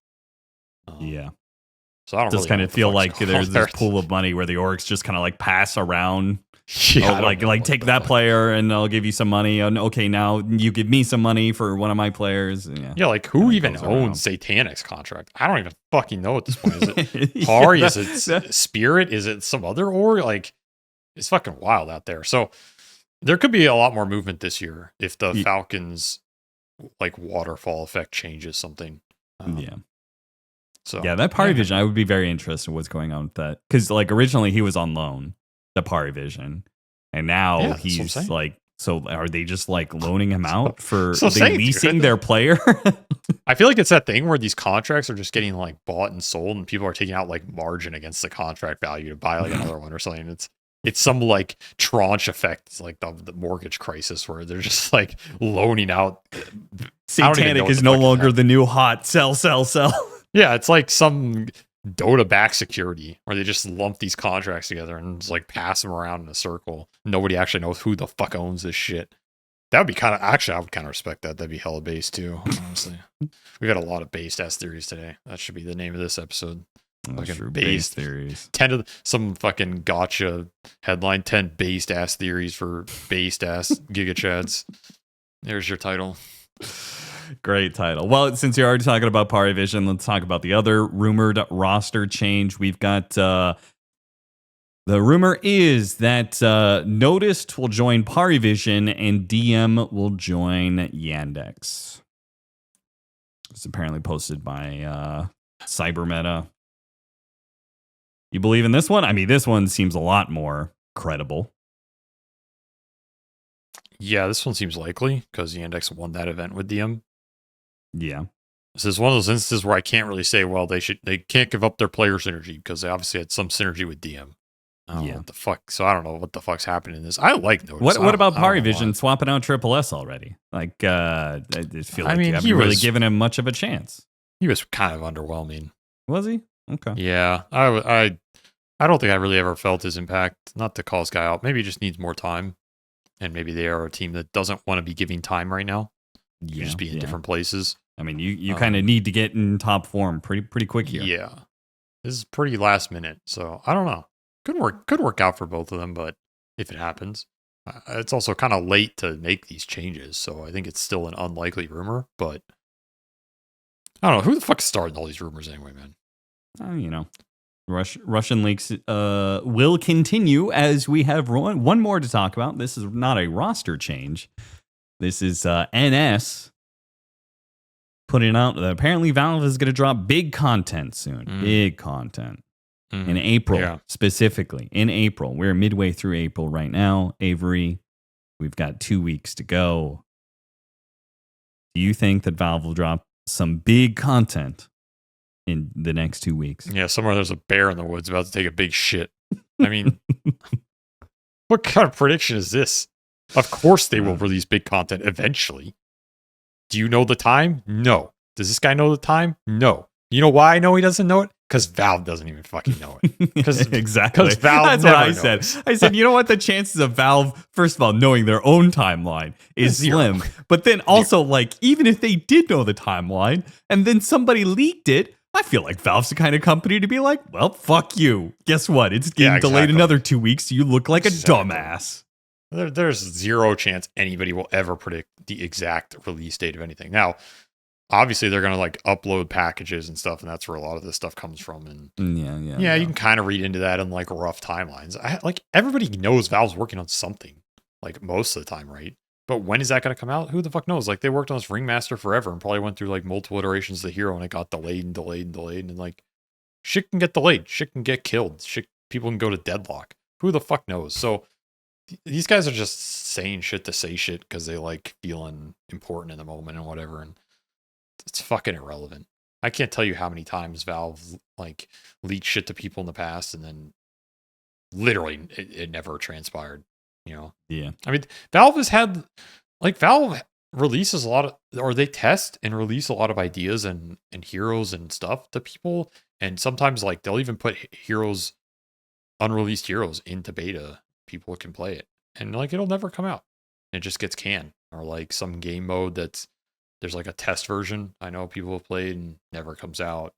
Yeah. So I don't just kind of feel like there's this pool of money where the orgs just kind of like pass around. Yeah, like take that player and I'll give you some money. And okay, now you give me some money for one of my players. Yeah, like who even owns Satanic's contract? I don't even fucking know at this point. Is it Pari? Is it Spirit? Is it some other org? Like, it's fucking wild out there. So there could be a lot more movement this year if the Falcons like waterfall effect changes something. So yeah, that PARIVISION, I would be very interested in what's going on with that, because like originally he was on loan, the PARIVISION, and now he's like, so are they just like loaning him out for leasing their player? I feel like it's that thing where these contracts are just getting like bought and sold, and people are taking out like margin against the contract value to buy like another one or something. It's some like tranche effect. It's like the mortgage crisis where they're just like loaning out. Satanic is no longer the new hot. Sell. Yeah, it's like some Dota back security where they just lump these contracts together and just like pass them around in a circle. Nobody actually knows who the fuck owns this shit. That would be kind of, actually, I would kind of respect that. That'd be hella based too, honestly. We got a lot of based ass theories today. That should be the name of this episode. Fucking based theories. 10 of some fucking gotcha headline, 10 based ass theories for based ass Giga Chads. There's your title. Great title. Well, since you're already talking about PARIVISION, let's talk about the other rumored roster change. We've got the rumor is that Noticed will join PARIVISION and DM will join Yandex. It's apparently posted by Cybermeta. You believe in this one? I mean, this one seems a lot more credible. Yeah, this one seems likely because Yandex won that event with DM. Yeah. This is one of those instances where I can't really say, well, they can't give up their player synergy because they obviously had some synergy with DM. What the fuck? So I don't know what the fuck's happening in this. I like Notice. What about PARIVISION swapping out Triple S already? Like, I just feel like you haven't really given him much of a chance. He was kind of underwhelming. Was he? Okay. Yeah, I don't think I really ever felt his impact. Not to call this guy out. Maybe he just needs more time, and maybe they are a team that doesn't want to be giving time right now. You just be in different places. I mean, you kind of need to get in top form pretty quick here. Yeah, this is pretty last minute, so I don't know. Could work out for both of them, but if it happens, it's also kind of late to make these changes. So I think it's still an unlikely rumor, but I don't know who the fuck's starting all these rumors anyway, man. You know, Russian leaks will continue as we have one more to talk about. This is not a roster change. This is NS putting out that apparently Valve is going to drop big content soon. Big content. In April, specifically. In April. We're midway through April right now. Avery, we've got 2 weeks to go. Do you think that Valve will drop some big content in the next 2 weeks? Yeah, somewhere there's a bear in the woods about to take a big shit. I mean, what kind of prediction is this? Of course they will release big content eventually. Do you know the time? No. Does this guy know the time? No. You know why I know he doesn't know it? Because Valve doesn't even fucking know it. Exactly. Because Valve That's never what I knows. said. I said, you know what? The chances of Valve, first of all, knowing their own timeline is slim. But then also, like, even if they did know the timeline and then somebody leaked it, I feel like Valve's the kind of company to be like, well, fuck you. Guess what? It's getting delayed another 2 weeks. So you look like a dumbass. There's zero chance anybody will ever predict the exact release date of anything. Now, obviously, they're going to like upload packages and stuff, and that's where a lot of this stuff comes from. And yeah, you can kind of read into that in like rough timelines. Like everybody knows Valve's working on something, like most of the time, right? But when is that going to come out? Who the fuck knows? Like they worked on this Ringmaster forever and probably went through like multiple iterations of the hero, and it got delayed and delayed and delayed, and like shit can get delayed, shit can get killed, people can go to deadlock. Who the fuck knows? So these guys are just saying shit to say shit because they like feeling important in the moment and whatever, and it's fucking irrelevant. I can't tell you how many times Valve like leaked shit to people in the past and then literally it never transpired, you know? Yeah. I mean, Valve releases a lot of, or they test and release a lot of ideas and heroes and stuff to people. And sometimes like they'll even put unreleased heroes into beta. People can play it and like it'll never come out. It just gets canned, or like some game mode there's like a test version I know people have played and never comes out.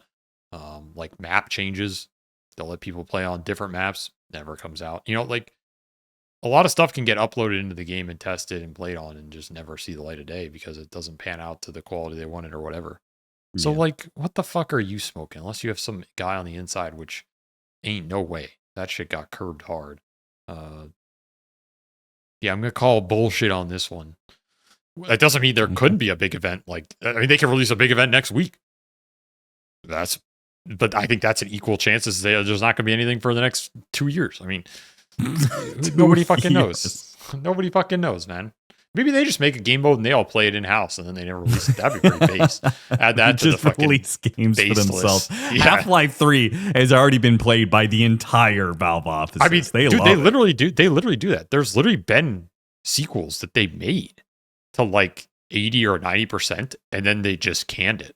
Like map changes, they'll let people play on different maps, never comes out. You know, like a lot of stuff can get uploaded into the game and tested and played on and just never see the light of day because it doesn't pan out to the quality they wanted or whatever. So like, what the fuck are you smoking? Unless you have some guy on the inside, which ain't no way. That shit got curbed hard. Yeah, I'm going to call bullshit on this one. That doesn't mean there couldn't be a big event. Like, I mean, they can release a big event next week. But I think that's an equal chance as there's not going to be anything for the next 2 years. I mean, nobody fucking knows. Nobody fucking knows, man. Maybe they just make a game mode and they all play it in house and then they never release it. That'd be pretty base. Add that to the fucking release games for themselves. Yeah. Half-Life 3 has already been played by the entire Valve office. I mean, they literally do that. There's literally been sequels that they made to like 80 or 90%, and then they just canned it.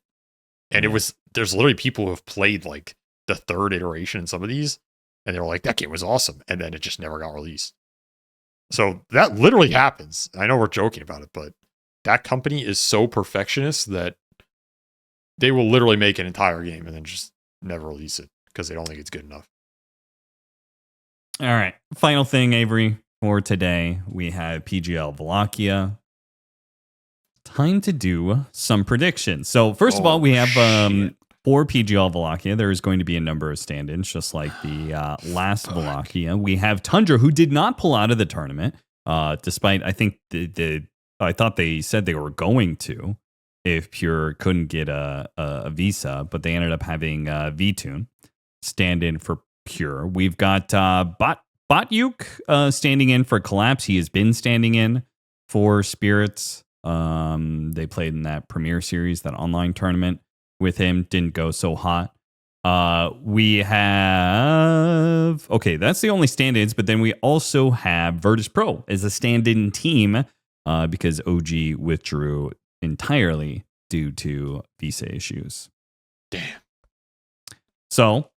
And there's literally people who have played like the third iteration in some of these, and they were like, that game was awesome, and then it just never got released. So that literally happens. I know we're joking about it, but that company is so perfectionist that they will literally make an entire game and then just never release it because they don't think it's good enough. All right. Final thing, Avery, for today. We have PGL Wallachia. Time to do some predictions. So first of all, we have for PGL Wallachia, there is going to be a number of stand-ins, just like the last Wallachia. We have Tundra, who did not pull out of the tournament, despite, I think, I thought they said they were going to if Pure couldn't get a visa, but they ended up having V-Tune stand-in for Pure. We've got Botyuk standing in for Collapse. He has been standing in for Spirits. They played in that Premier Series, that online tournament with him. Didn't go so hot. We have... Okay, that's the only stand-ins, but then we also have Virtus Pro as a stand-in team because OG withdrew entirely due to visa issues. Damn. So,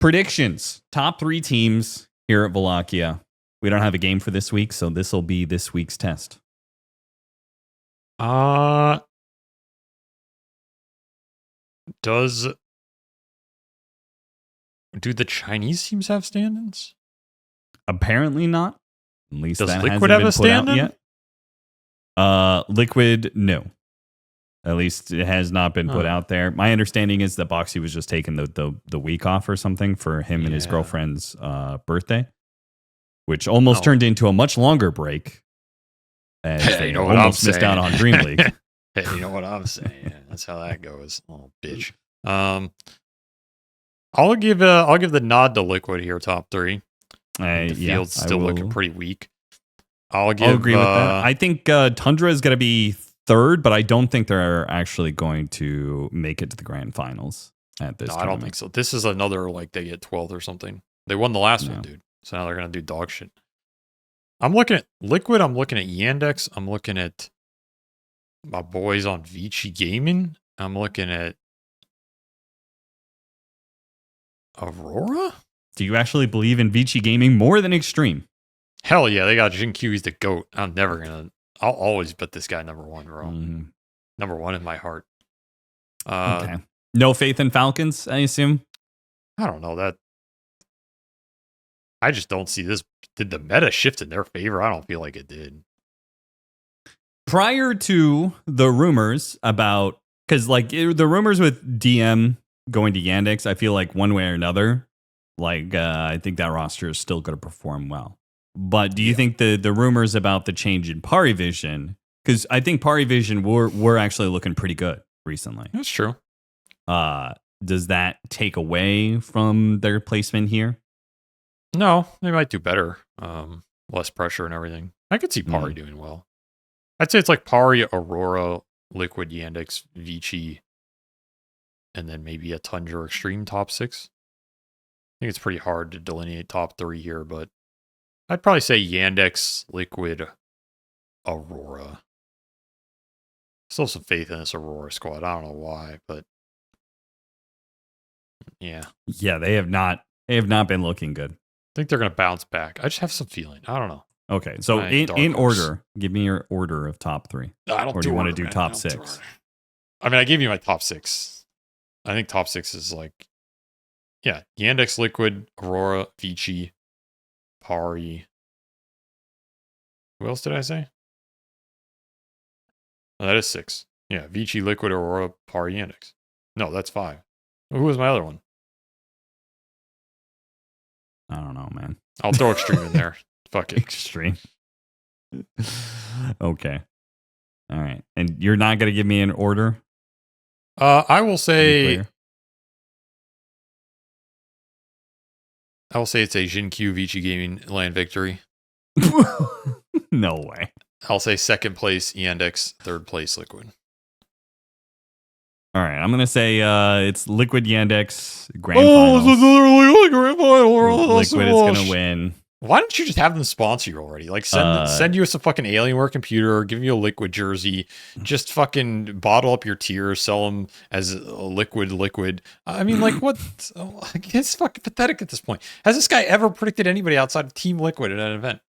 predictions. Top 3 teams here at Wallachia. We don't have a game for this week, so this will be this week's test. Do the Chinese teams have stand-ins? Apparently not. At least Does that Liquid hasn't have been a put out stand-in? yet. Liquid, no. At least it has not been put Huh. out there. My understanding is that Boxy was just taking the week off or something for him and his Yeah. girlfriend's birthday, which almost turned into a much longer break. As Hey, they you know what almost I'm missed out saying. on Dream League. Hey, you know what I'm saying? Yeah, that's how that goes. Oh, bitch. I'll give the nod to Liquid here, top 3. The field's still looking pretty weak. I'll agree with that. I think Tundra is going to be 3rd, but I don't think they're actually going to make it to the grand finals at this No, tournament. I don't think so. This is another, like, they get 12th or something. They won the last one, dude. So now they're going to do dog shit. I'm looking at Liquid. I'm looking at Yandex. I'm looking at my boys on Vici Gaming. I'm looking at Aurora. Do you actually believe in Vici Gaming more than Extreme? Hell yeah, they got XinQ. He's the GOAT. I'll always put this guy number 1, bro. Number 1 in my heart. Okay. No faith in Falcons, I assume? I don't know that. I just don't see this. Did the meta shift in their favor? I don't feel like it did. Prior to the rumors about, because like the rumors with DM going to Yandex, I feel like one way or another, like I think that roster is still going to perform well. But do you think the rumors about the change in PARIVISION, because I think PARIVISION were actually looking pretty good recently. That's true. Does that take away from their placement here? No, they might do better. Less pressure and everything. I could see Pari doing well. I'd say it's like Pari, Aurora, Liquid, Yandex, Vici, and then maybe a Tundra Extreme top 6. I think it's pretty hard to delineate top 3 here, but I'd probably say Yandex, Liquid, Aurora. Still some faith in this Aurora squad. I don't know why, but yeah. Yeah, they have not been looking good. I think they're going to bounce back. I just have some feeling. I don't know. Okay, so in order, give me your order of top 3. I don't. Or do you want to do top 6? I mean, I gave you my top 6. I think top 6 is like, yeah, Yandex, Liquid, Aurora, Vici, Pari. Who else did I say? Oh, that is 6. Yeah, Vici, Liquid, Aurora, Pari, Yandex. No, that's 5. Who was my other one? I don't know, man. I'll throw Extreme in there. Fuck it. Extreme. Okay. All right. And you're not going to give me an order? I will say it's a XinQ Vici Gaming land victory. No way. I'll say 2nd place Yandex, 3rd place Liquid. All right. I'm going to say it's Liquid Yandex grand finals. This is literally a grand final. Liquid is going to win. Why don't you just have them sponsor you already? Like send you some fucking Alienware computer, give you a Liquid jersey, just fucking bottle up your tiers, sell them as a liquid. I mean, like what? It's fucking pathetic at this point. Has this guy ever predicted anybody outside of Team Liquid at an event?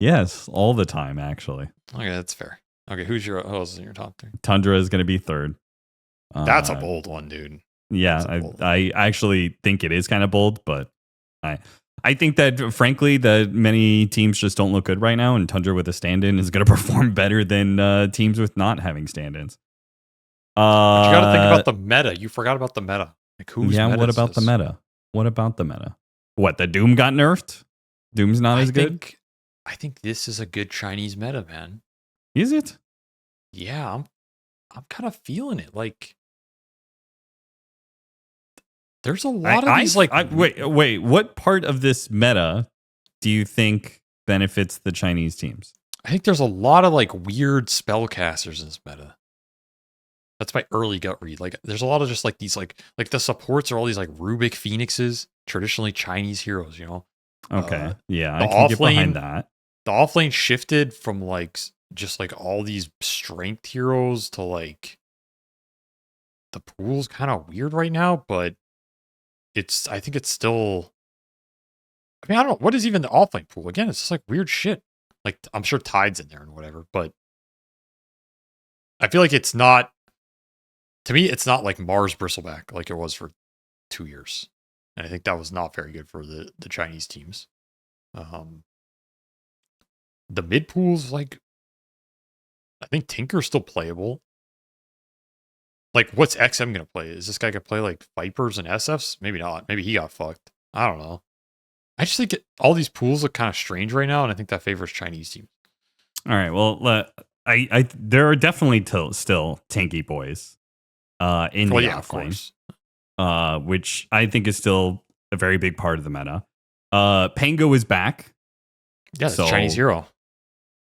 Yes, all the time, actually. Okay, that's fair. Okay, who else is in your top 3? Tundra is going to be 3rd. That's a bold one, dude. Yeah, I actually think it is kind of bold, but I think that, frankly, that many teams just don't look good right now, and Tundra with a stand-in is going to perform better than teams with not having stand-ins. But you got to think about the meta. You forgot about the meta. Like who's what about the meta? What about the meta? What, the Doom got nerfed? Doom's not as good? I think this is a good Chinese meta, man. Is it? Yeah, I'm kind of feeling it. Like, there's a lot of these. Like, wait. What part of this meta do you think benefits the Chinese teams? I think there's a lot of like weird spellcasters in this meta. That's my early gut read. Like, there's a lot of just like these like the supports are all these like Rubik Phoenixes, traditionally Chinese heroes. You know. Okay. Yeah, I can get behind that. The offlane shifted from like just like all these strength heroes to like the pool's kind of weird right now, but I think it's still. I mean, I don't know. What is even the offlane pool? Again, it's just like weird shit. Like, I'm sure Tide's in there and whatever, but I feel like it's not. To me, it's not like Mars Bristleback like it was for 2 years. And I think that was not very good for the Chinese teams. The mid pools, like, I think Tinker's still playable. Like, what's XM going to play? Is this guy going to play like Vipers and SFs? Maybe not. Maybe he got fucked. I don't know. I just think all these pools look kind of strange right now, and I think that favors Chinese teams. All right. Well, there are definitely still tanky boys in the offlane, which I think is still a very big part of the meta. Pango is back. Yeah, it's a Chinese hero.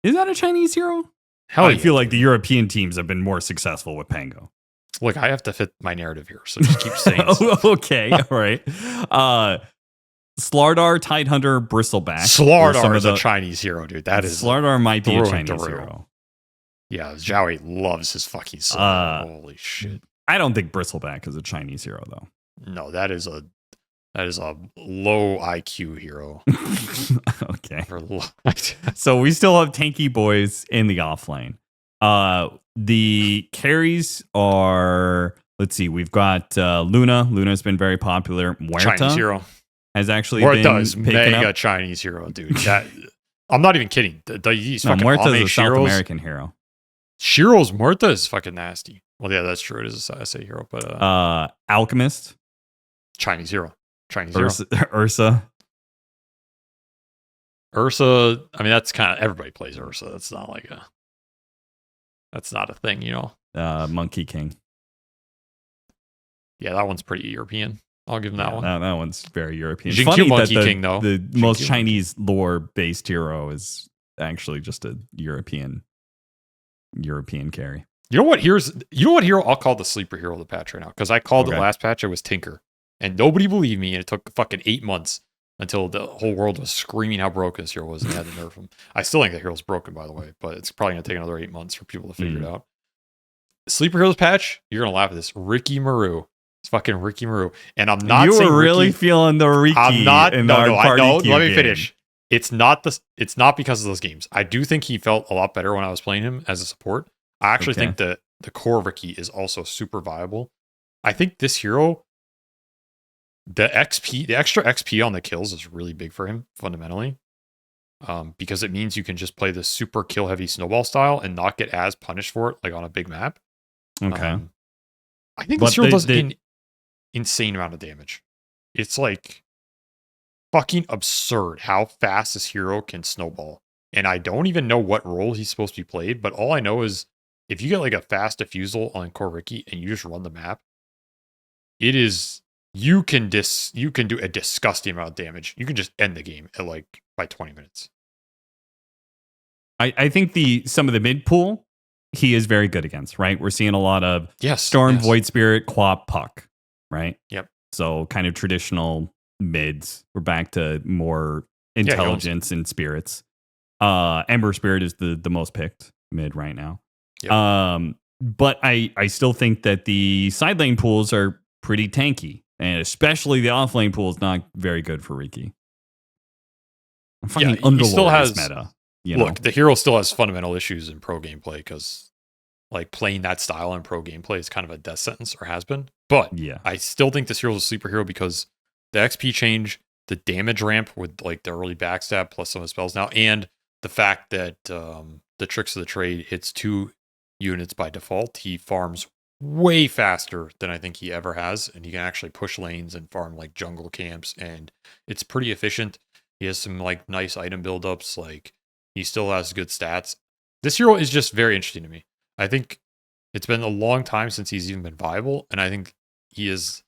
Is that a Chinese hero? Hell I feel like the European teams have been more successful with Pango. Look, I have to fit my narrative here, so just keep saying okay, all right. Slardar, Tidehunter, Bristleback. Slardar is a Chinese hero, dude. That is Slardar might be a Chinese hero. Yeah, Zhaoi loves his fucking Slardar. Holy shit. I don't think Bristleback is a Chinese hero, though. No, that is a low IQ hero. Okay. So we still have tanky boys in the offlane. The carries are, let's see, we've got Luna. Luna's been very popular. Muerta Chinese hero has actually Muerta been is mega up. Chinese hero, dude. I'm not even kidding. These fucking Muerta is a South Shiros, American hero. Shiro's Muerta is fucking nasty. Well, yeah, that's true. It is a SA hero, but Alchemist, Chinese hero. Ursa. I mean, that's kind of everybody plays Ursa. That's not a thing, you know. Monkey King. Yeah, that one's pretty European. I'll give him that one. That one's very European. XinQ Funny Monkey that King, though. The most Chinese lore-based hero is actually just a European carry. You know what hero I'll call the sleeper hero of the patch right now? Because I called the last patch, it was Tinker. And nobody believed me, and it took fucking 8 months until the whole world was screaming how broken this hero was, and they had to nerf him. I still think the hero's broken, by the way, but it's probably going to take another 8 months for people to figure it out. Sleeper heroes patch, you're going to laugh at this. Riki Maru. It's fucking Riki Maru. And I'm not saying you were really Riki, feeling the Riki. I'm not. In no, our no, party let me game. finish. It's not because of those games. I do think he felt a lot better when I was playing him as a support. I actually think that the core Riki is also super viable. I think this hero, the extra XP on the kills is really big for him fundamentally, because it means you can just play the super kill heavy snowball style and not get as punished for it, like on a big map. Okay, I think this hero does an insane amount of damage. It's like fucking absurd how fast this hero can snowball, and I don't even know what role he's supposed to be played. But all I know is if you get like a fast diffusal on core Riki and you just run the map, it is. You can do a disgusting amount of damage. You can just end the game at by 20 minutes. I think some of the mid pool he is very good against, right? We're seeing a lot of Storm, Void Spirit, Quap, Puck, right? Yep. So kind of traditional mids. We're back to more intelligence and spirits. Ember Spirit is the most picked mid right now. Yep. But I still think that the side lane pools are pretty tanky. And especially the offlane pool is not very good for Riki. Fucking he still has meta. The hero still has fundamental issues in pro gameplay because like playing that style in pro gameplay is kind of a death sentence, or has been. But I still think this hero is a sleeper hero because the XP change, the damage ramp with like the early backstab plus some of the spells now, and the fact that the tricks of the trade hits 2 units by default. He farms way faster than I think he ever has, and he can actually push lanes and farm like jungle camps, and it's pretty efficient. He has some like nice item buildups, like he still has good stats. This hero is just very interesting to me. I think it's been a long time since he's even been viable, and I think he has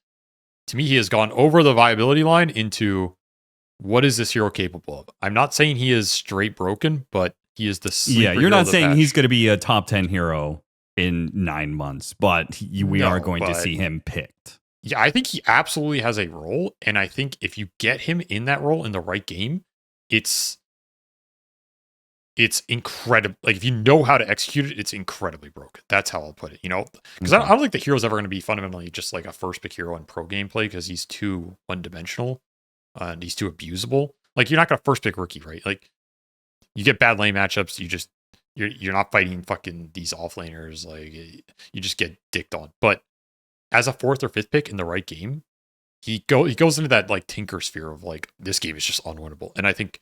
gone over the viability line into what is this hero capable of. I'm not saying he is straight broken, but he is the sleeper you're not saying patch. He's going to be a top 10 hero in 9 months, but we are going to see him picked. Yeah, I think he absolutely has a role, and I think if you get him in that role in the right game, it's it's incredible. Like, if you know how to execute it, it's incredibly broken. That's how I'll put it, because I don't think the hero's ever going to be fundamentally just like a first pick hero in pro gameplay, because he's too one-dimensional and he's too abusable. Like, you're not going to first pick Riki, right? Like, you get bad lane matchups, you're not fighting fucking these offlaners, like, you just get dicked on. But as a fourth or fifth pick in the right game, he goes into that like tinker sphere of like, this game is just unwinnable. And I think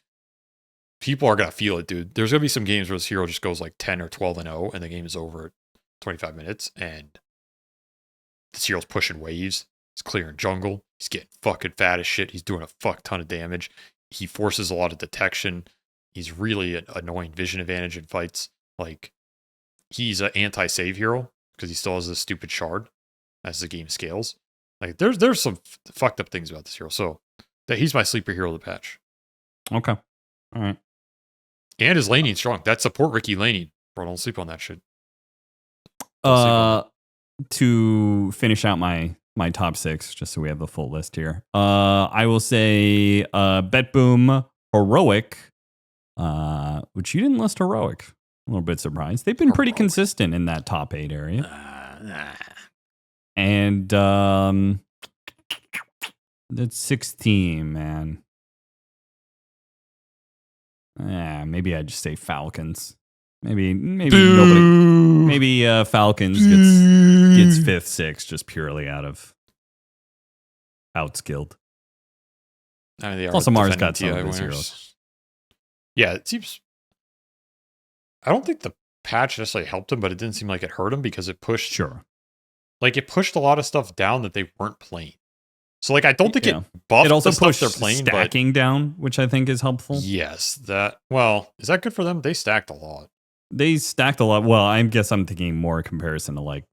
people are gonna feel it, dude. There's gonna be some games where this hero just goes like 10 or 12-0, and the game is over at 25 minutes, and this hero's pushing waves, he's clearing jungle, he's getting fucking fat as shit, he's doing a fuck ton of damage, he forces a lot of detection, he's really an annoying vision advantage in fights. Like, he's an anti-save hero because he still has this stupid shard as the game scales. Like, there's some fucked up things about this hero. So he's my sleeper hero of the patch. Okay. All right. And his laning strong. That support Riki laning. Bro, don't sleep on that shit. To finish out my top 6, just so we have the full list here. I will say BetBoom Heroic, which you didn't list Heroic. A little bit surprised. They've been pretty consistent in that top 8 area. And that's 16, man. Yeah, maybe I'd just say Falcons. Maybe nobody. Maybe Falcons gets 5th, 6th just purely out of outskilled. I mean, also, Mars got some of his heroes. Yeah, it seems. I don't think the patch necessarily helped him, but it didn't seem like it hurt him because it pushed. Sure. Like, it pushed a lot of stuff down that they weren't playing. So, like, I don't think it buffed it also the stuff pushed they're playing, stacking down, which I think is helpful. Yes, is that good for them? They stacked a lot. They stacked a lot. Well, I guess I'm thinking more in comparison to like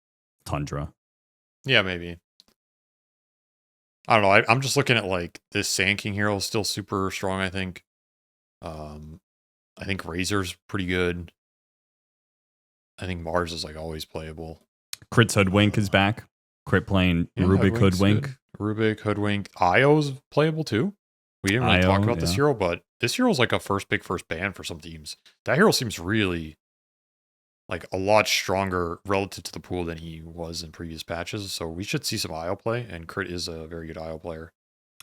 Tundra. Yeah, maybe. I don't know. I'm just looking at like this Sand King hero is still super strong, I think. I think Razor's pretty good. I think Mars is like always playable. Crit's Hoodwink is back. Crit playing Rubik Hoodwink. Rubik, Hoodwink. Io's playable too. We didn't really talk about this hero, but this hero's like a first pick, first ban for some teams. That hero seems really like a lot stronger relative to the pool than he was in previous patches. So we should see some IO play, and Crit is a very good IO player.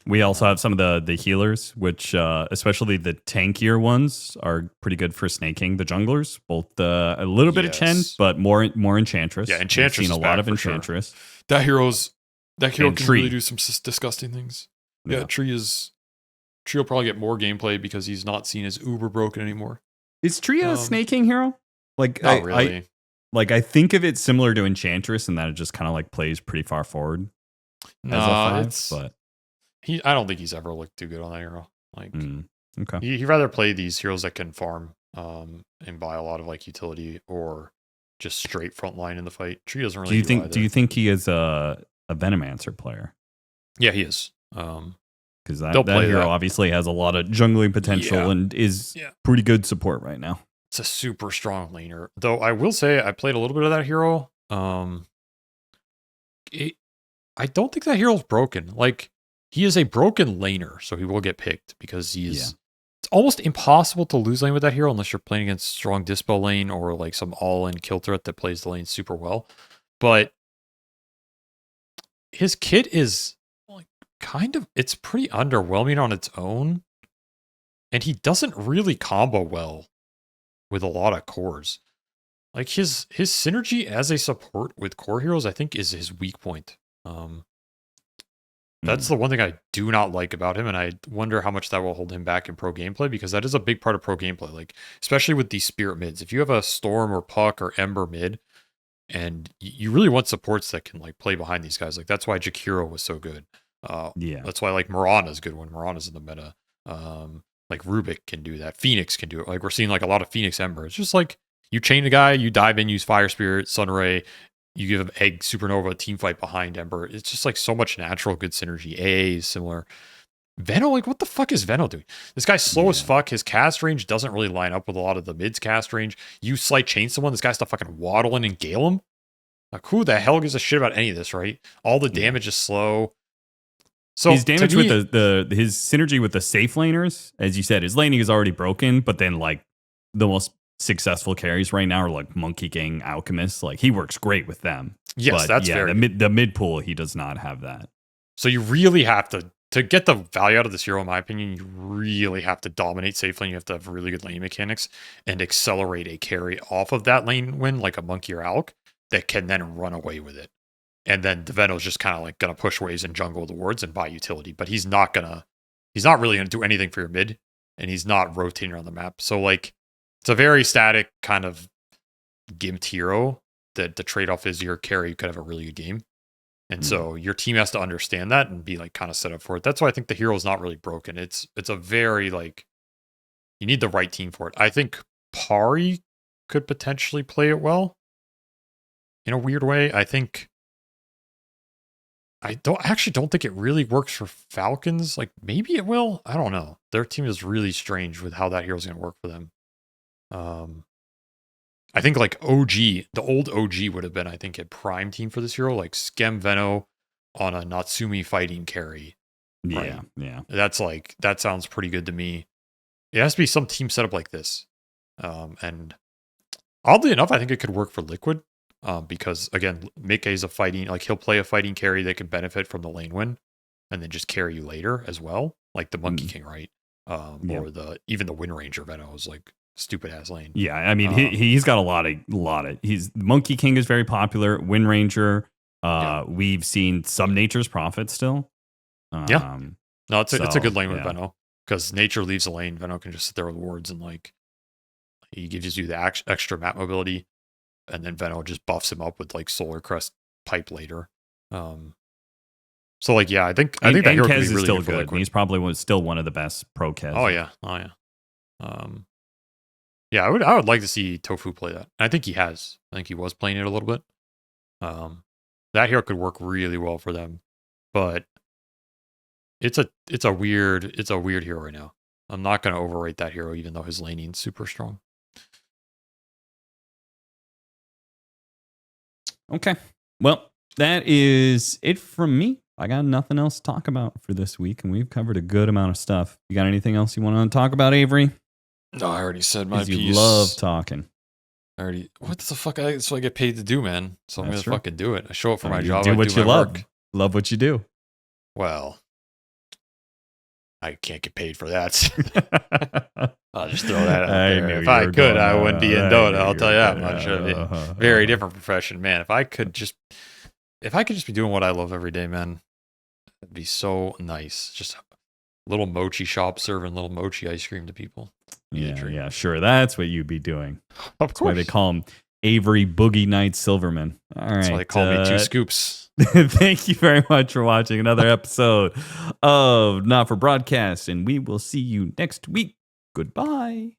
We also have some of the healers, which especially the tankier ones are pretty good for snaking the junglers. Both a little bit of Chen, but more Enchantress. Yeah, Enchantress. We've seen a lot of Enchantress. Sure. That hero can really do some disgusting things. Yeah, Tree will probably get more gameplay because he's not seen as uber broken anymore. Is Tree a snaking hero? Like, not really. I think of it similar to Enchantress in that it just kind of like plays pretty far forward. But I don't think he's ever looked too good on that hero. Like, okay, he'd rather play these heroes that can farm and buy a lot of like utility or just straight front line in the fight. Tree doesn't really. Do you think he is a Venomancer player? Yeah, he is. Because that hero obviously has a lot of jungling potential and is pretty good support right now. It's a super strong laner. Though I will say I played a little bit of that hero. I don't think that hero's broken. Like, he is a broken laner, so he will get picked because he's... It's almost impossible to lose lane with that hero unless you're playing against strong dispo lane or like some all-in kill threat that plays the lane super well. But his kit is like it's pretty underwhelming on its own. And he doesn't really combo well with a lot of cores. Like, his synergy as a support with core heroes, I think, is his weak point. That's the one thing I do not like about him, and I wonder how much that will hold him back in pro gameplay, because that is a big part of pro gameplay. Like, especially with these spirit mids, if you have a Storm or Puck or Ember mid, and you really want supports that can like play behind these guys. Like, that's why Jakiro was so good. That's why like Mirana's good when Mirana's in the meta. Like Rubik can do that. Phoenix can do it. Like, we're seeing like a lot of Phoenix Ember. It's just like you chain a guy, you dive in, use Fire Spirit, Sunray, you give him Egg, Supernova, team fight behind Ember. It's just like so much natural good synergy. AA is similar. Veno, like, what the fuck is Veno doing? This guy's slow as fuck. His cast range doesn't really line up with a lot of the mid's cast range. You slight chain someone, this guy's to fucking waddle in and gale him. Like, who the hell gives a shit about any of this, right? All the damage is slow. So his damage with his synergy with the safe laners, as you said, his laning is already broken, but then like the most successful carries right now are like Monkey Gang Alchemist. Like he works great with them. Yes, but that's fair. The mid pool, he does not have that. So you really have to get the value out of this hero, in my opinion, you really have to dominate safe lane. You have to have really good lane mechanics and accelerate a carry off of that lane win, like a Monkey or Alk, that can then run away with it. And then Deveno's just kind of like going to push waves and jungle the wards and buy utility, but he's not really going to do anything for your mid, and he's not rotating around the map. So like, it's a very static kind of gimped hero that the trade-off is your carry could have a really good game. And so your team has to understand that and be like kind of set up for it. That's why I think the hero is not really broken. It's a very like, you need the right team for it. I think Pari could potentially play it well in a weird way. I actually don't think it really works for Falcons. Like maybe it will. I don't know. Their team is really strange with how that hero is going to work for them. I think like OG, the old OG would have been, I think, a prime team for this hero, like Skem Veno on a Natsumi fighting carry. Yeah, right? yeah. That sounds pretty good to me. It has to be some team set up like this. And oddly enough, I think it could work for Liquid. Because again, Mickey is a fighting, like he'll play a fighting carry that can benefit from the lane win and then just carry you later as well. Like the Monkey King, right? Or even the Wind Ranger Veno is like stupid ass lane. Yeah, I mean he's got a lot of he's Monkey King is very popular. Wind Ranger. We've seen some Nature's Prophet still. No, it's a good lane with Veno because Nature leaves a lane. Veno can just sit there with wards and like he gives you the extra map mobility, and then Veno just buffs him up with like Solar Crest pipe later. So like I think that hero could be really still good. He's probably still one of the best pro Kez. Oh yeah. I would like to see Tofu play that. And I think he has. I think he was playing it a little bit. That hero could work really well for them, but it's a weird hero right now. I'm not going to overrate that hero, even though his laning's super strong. Okay, well that is it from me. I got nothing else to talk about for this week, and we've covered a good amount of stuff. You got anything else you want to talk about, Avery? No, I already said my piece. You love talking. What the fuck? That's what I get paid to do, man. So I'm going to fucking do it. I show up for my job. Do what you love. Work. Love what you do. Well, I can't get paid for that. I'll just throw that out there. If I could, I wouldn't be in Dota. I'll tell you that much. It'd be a very different profession, man. If I could just be doing what I love every day, man, it'd be so nice. Just a little mochi shop serving little mochi ice cream to people. Yeah, sure. That's what you'd be doing. Of That's why they call him Avery Boogie Nights Silverman. All right. That's why they call me Two Scoops. Thank you very much for watching another episode of Not for Broadcast, and we will see you next week. Goodbye.